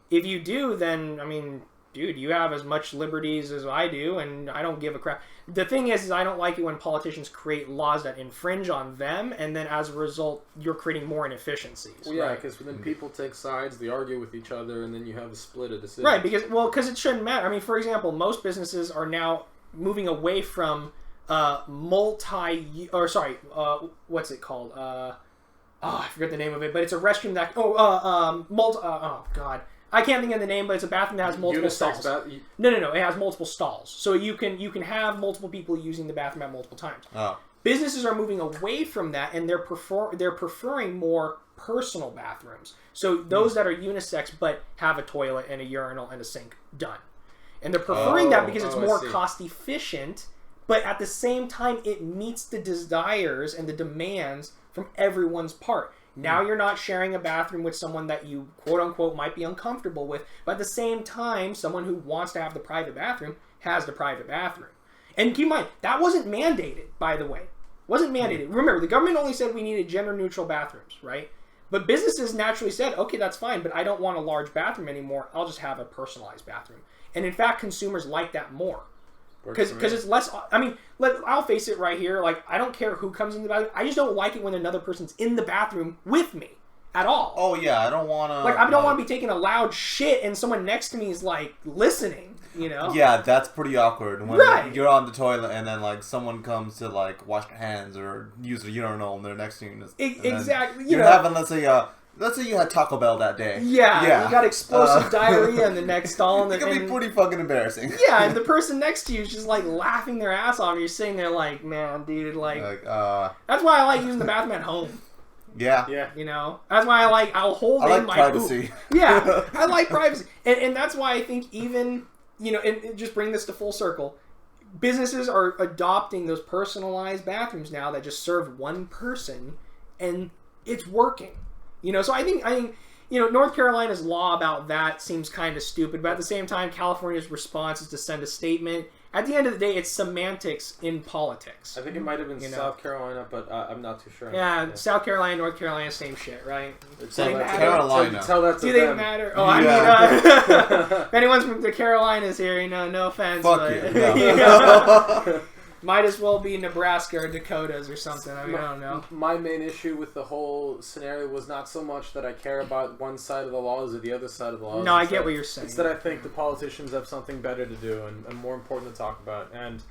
If you do, then, I mean, dude, you have as much liberties as I do, and I don't give a crap. The thing is I don't like it when politicians create laws that infringe on them, and then as a result, you're creating more inefficiencies. Well, yeah, because then people take sides, they argue with each other, and then you have a split of decisions. Right, because it shouldn't matter. I mean, for example, most businesses are now moving away from what's it called? I forget the name of it, but it's a restroom that I can't think of the name, but it's a bathroom that has multiple stalls. No, it has multiple stalls, so you can have multiple people using the bathroom at multiple times. Oh. Businesses are moving away from that, and they're preferring more personal bathrooms. So those that are unisex but have a toilet and a urinal and a sink, done. And they're preferring that because it's more cost efficient, but at the same time it meets the desires and the demands from everyone's part. Now you're not sharing a bathroom with someone that you quote unquote might be uncomfortable with, but at the same time someone who wants to have the private bathroom has the private bathroom. And keep in mind, that wasn't mandated, by the way. Wasn't mandated. Remember, the government only said we needed gender-neutral bathrooms, right? But businesses naturally said, okay, that's fine, but I don't want a large bathroom anymore. I'll just have a personalized bathroom. And in fact, consumers like that more. Because it's less... I mean, I'll face it right here. Like, I don't care who comes in the bathroom. I just don't like it when another person's in the bathroom with me at all. Oh, yeah, I don't want to... Like, I don't want to be taking a loud shit and someone next to me is, like, listening. You know? Yeah, that's pretty awkward. When you're on the toilet and then like someone comes to like wash their hands or use a urinal and they're next to you. Exactly. You're having let's say you had Taco Bell that day. Yeah. You got explosive diarrhea in the next stall. It can be pretty fucking embarrassing. Yeah, and the person next to you is just like laughing their ass off. You're sitting there like, man, dude, like that's why I like using the bathroom at home. Yeah. You know, that's why I'll hold in my privacy. Poop. Yeah, I like privacy, and that's why I think even. You know, and just bring this to full circle. Businesses are adopting those personalized bathrooms now that just serve one person, and it's working. You know, so I think you know, North Carolina's law about that seems kind of stupid, but at the same time, California's response is to send a statement. At the end of the day, it's semantics in politics. I think it might have been South Carolina, but I'm not too sure. Yeah, South Carolina, North Carolina, same shit, right? South Carolina. Tell that to Do them. they matter? Oh, I mean, if anyone's from the Carolinas here, you know, no offense. Fuck but, it. No. You know, might as well be Nebraska or Dakotas or something. I mean, I don't know. My main issue with the whole scenario was not so much that I care about one side of the laws or the other side of the laws. No, I get what you're saying. It's that I think the politicians have something better to do and more important to talk about. And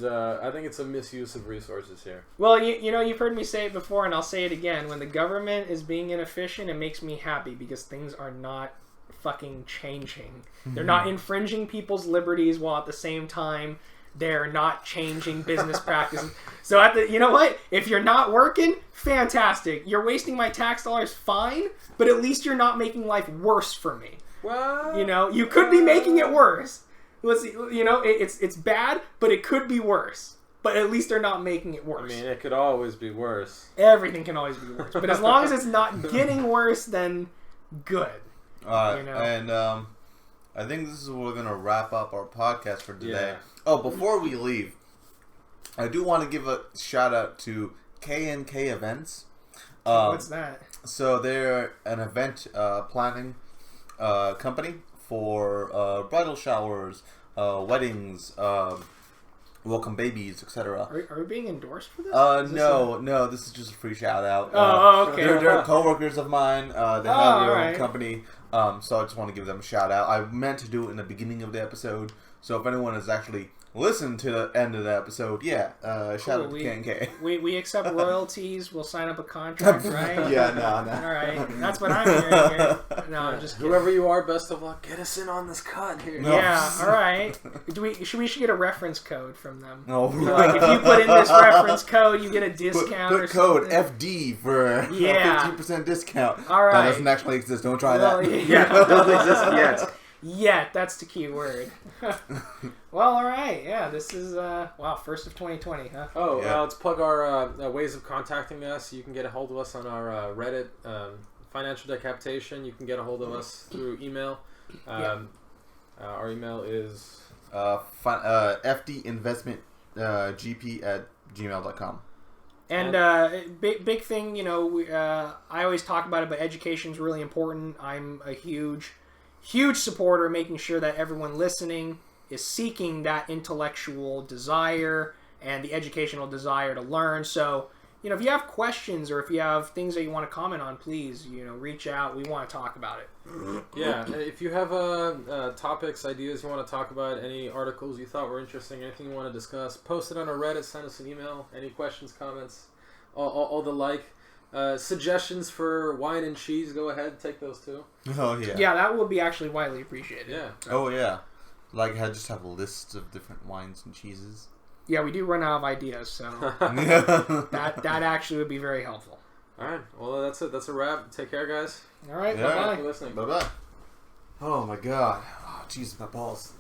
I think it's a misuse of resources here. Well, you know, you've heard me say it before, and I'll say it again. When the government is being inefficient, it makes me happy because things are not fucking changing. They're not infringing people's liberties while at the same time they're not changing business practices. So you know what? If you're not working, fantastic. You're wasting my tax dollars, fine. But at least you're not making life worse for me. Well, you know, you could be making it worse. Let's see, you know, it's bad, but it could be worse. But at least they're not making it worse. I mean, it could always be worse. Everything can always be worse. But as long as it's not getting worse, then good. All right, you know? And I think this is where we're going to wrap up our podcast for today. Yeah. Oh, before we leave, I do want to give a shout out to K&K Events. What's that? So they're an event planning company for bridal showers, weddings, welcome babies, etc. Are we being endorsed for this? No, this is just a free shout out. Okay. They're co-workers of mine. They have their own company. So I just want to give them a shout out. I meant to do it in the beginning of the episode. So if anyone has actually listened to the end of the episode, shout out to K&K. We accept royalties. We'll sign up a contract, right? Yeah, no. All right, that's what I'm hearing here. No, I'm just kidding. Whoever you are, best of luck. Get us in on this cut here. No. Yeah, all right. We should get a reference code from them. No. Like if you put in this reference code, you get a discount. Put or code something. FD for a 15% discount. All right. That doesn't actually exist. Don't try Well, that. Yeah, it doesn't exist yet. Yet, that's the key word. Well, all right. Yeah, this is first of 2020, huh? Oh, Yeah. let's plug our ways of contacting us. You can get a hold of us on our Reddit, Financial Decapitation. You can get a hold of us through email. Our email is fdinvestmentgp@gmail.com. And big thing, you know, I always talk about it, but education is really important. I'm a huge supporter of making sure that everyone listening is seeking that intellectual desire and the educational desire to learn. So, you know, if you have questions or if you have things that you want to comment on, please, you know, reach out. We want to talk about it. Yeah, and if you have topics, ideas you want to talk about, any articles you thought were interesting, anything you want to discuss, post it on our Reddit, send us an email, any questions, comments, all the like. Suggestions for wine and cheese, go ahead, take those too. Oh yeah. Yeah, that would be actually widely appreciated. Yeah. Oh yeah. Like just have a list of different wines and cheeses. Yeah, we do run out of ideas, so that actually would be very helpful. All right. Well, that's it. That's a wrap. Take care, guys. All right. Yeah. Bye Thank bye. you for listening. Bye bye. Oh my god. Oh jeez, my balls.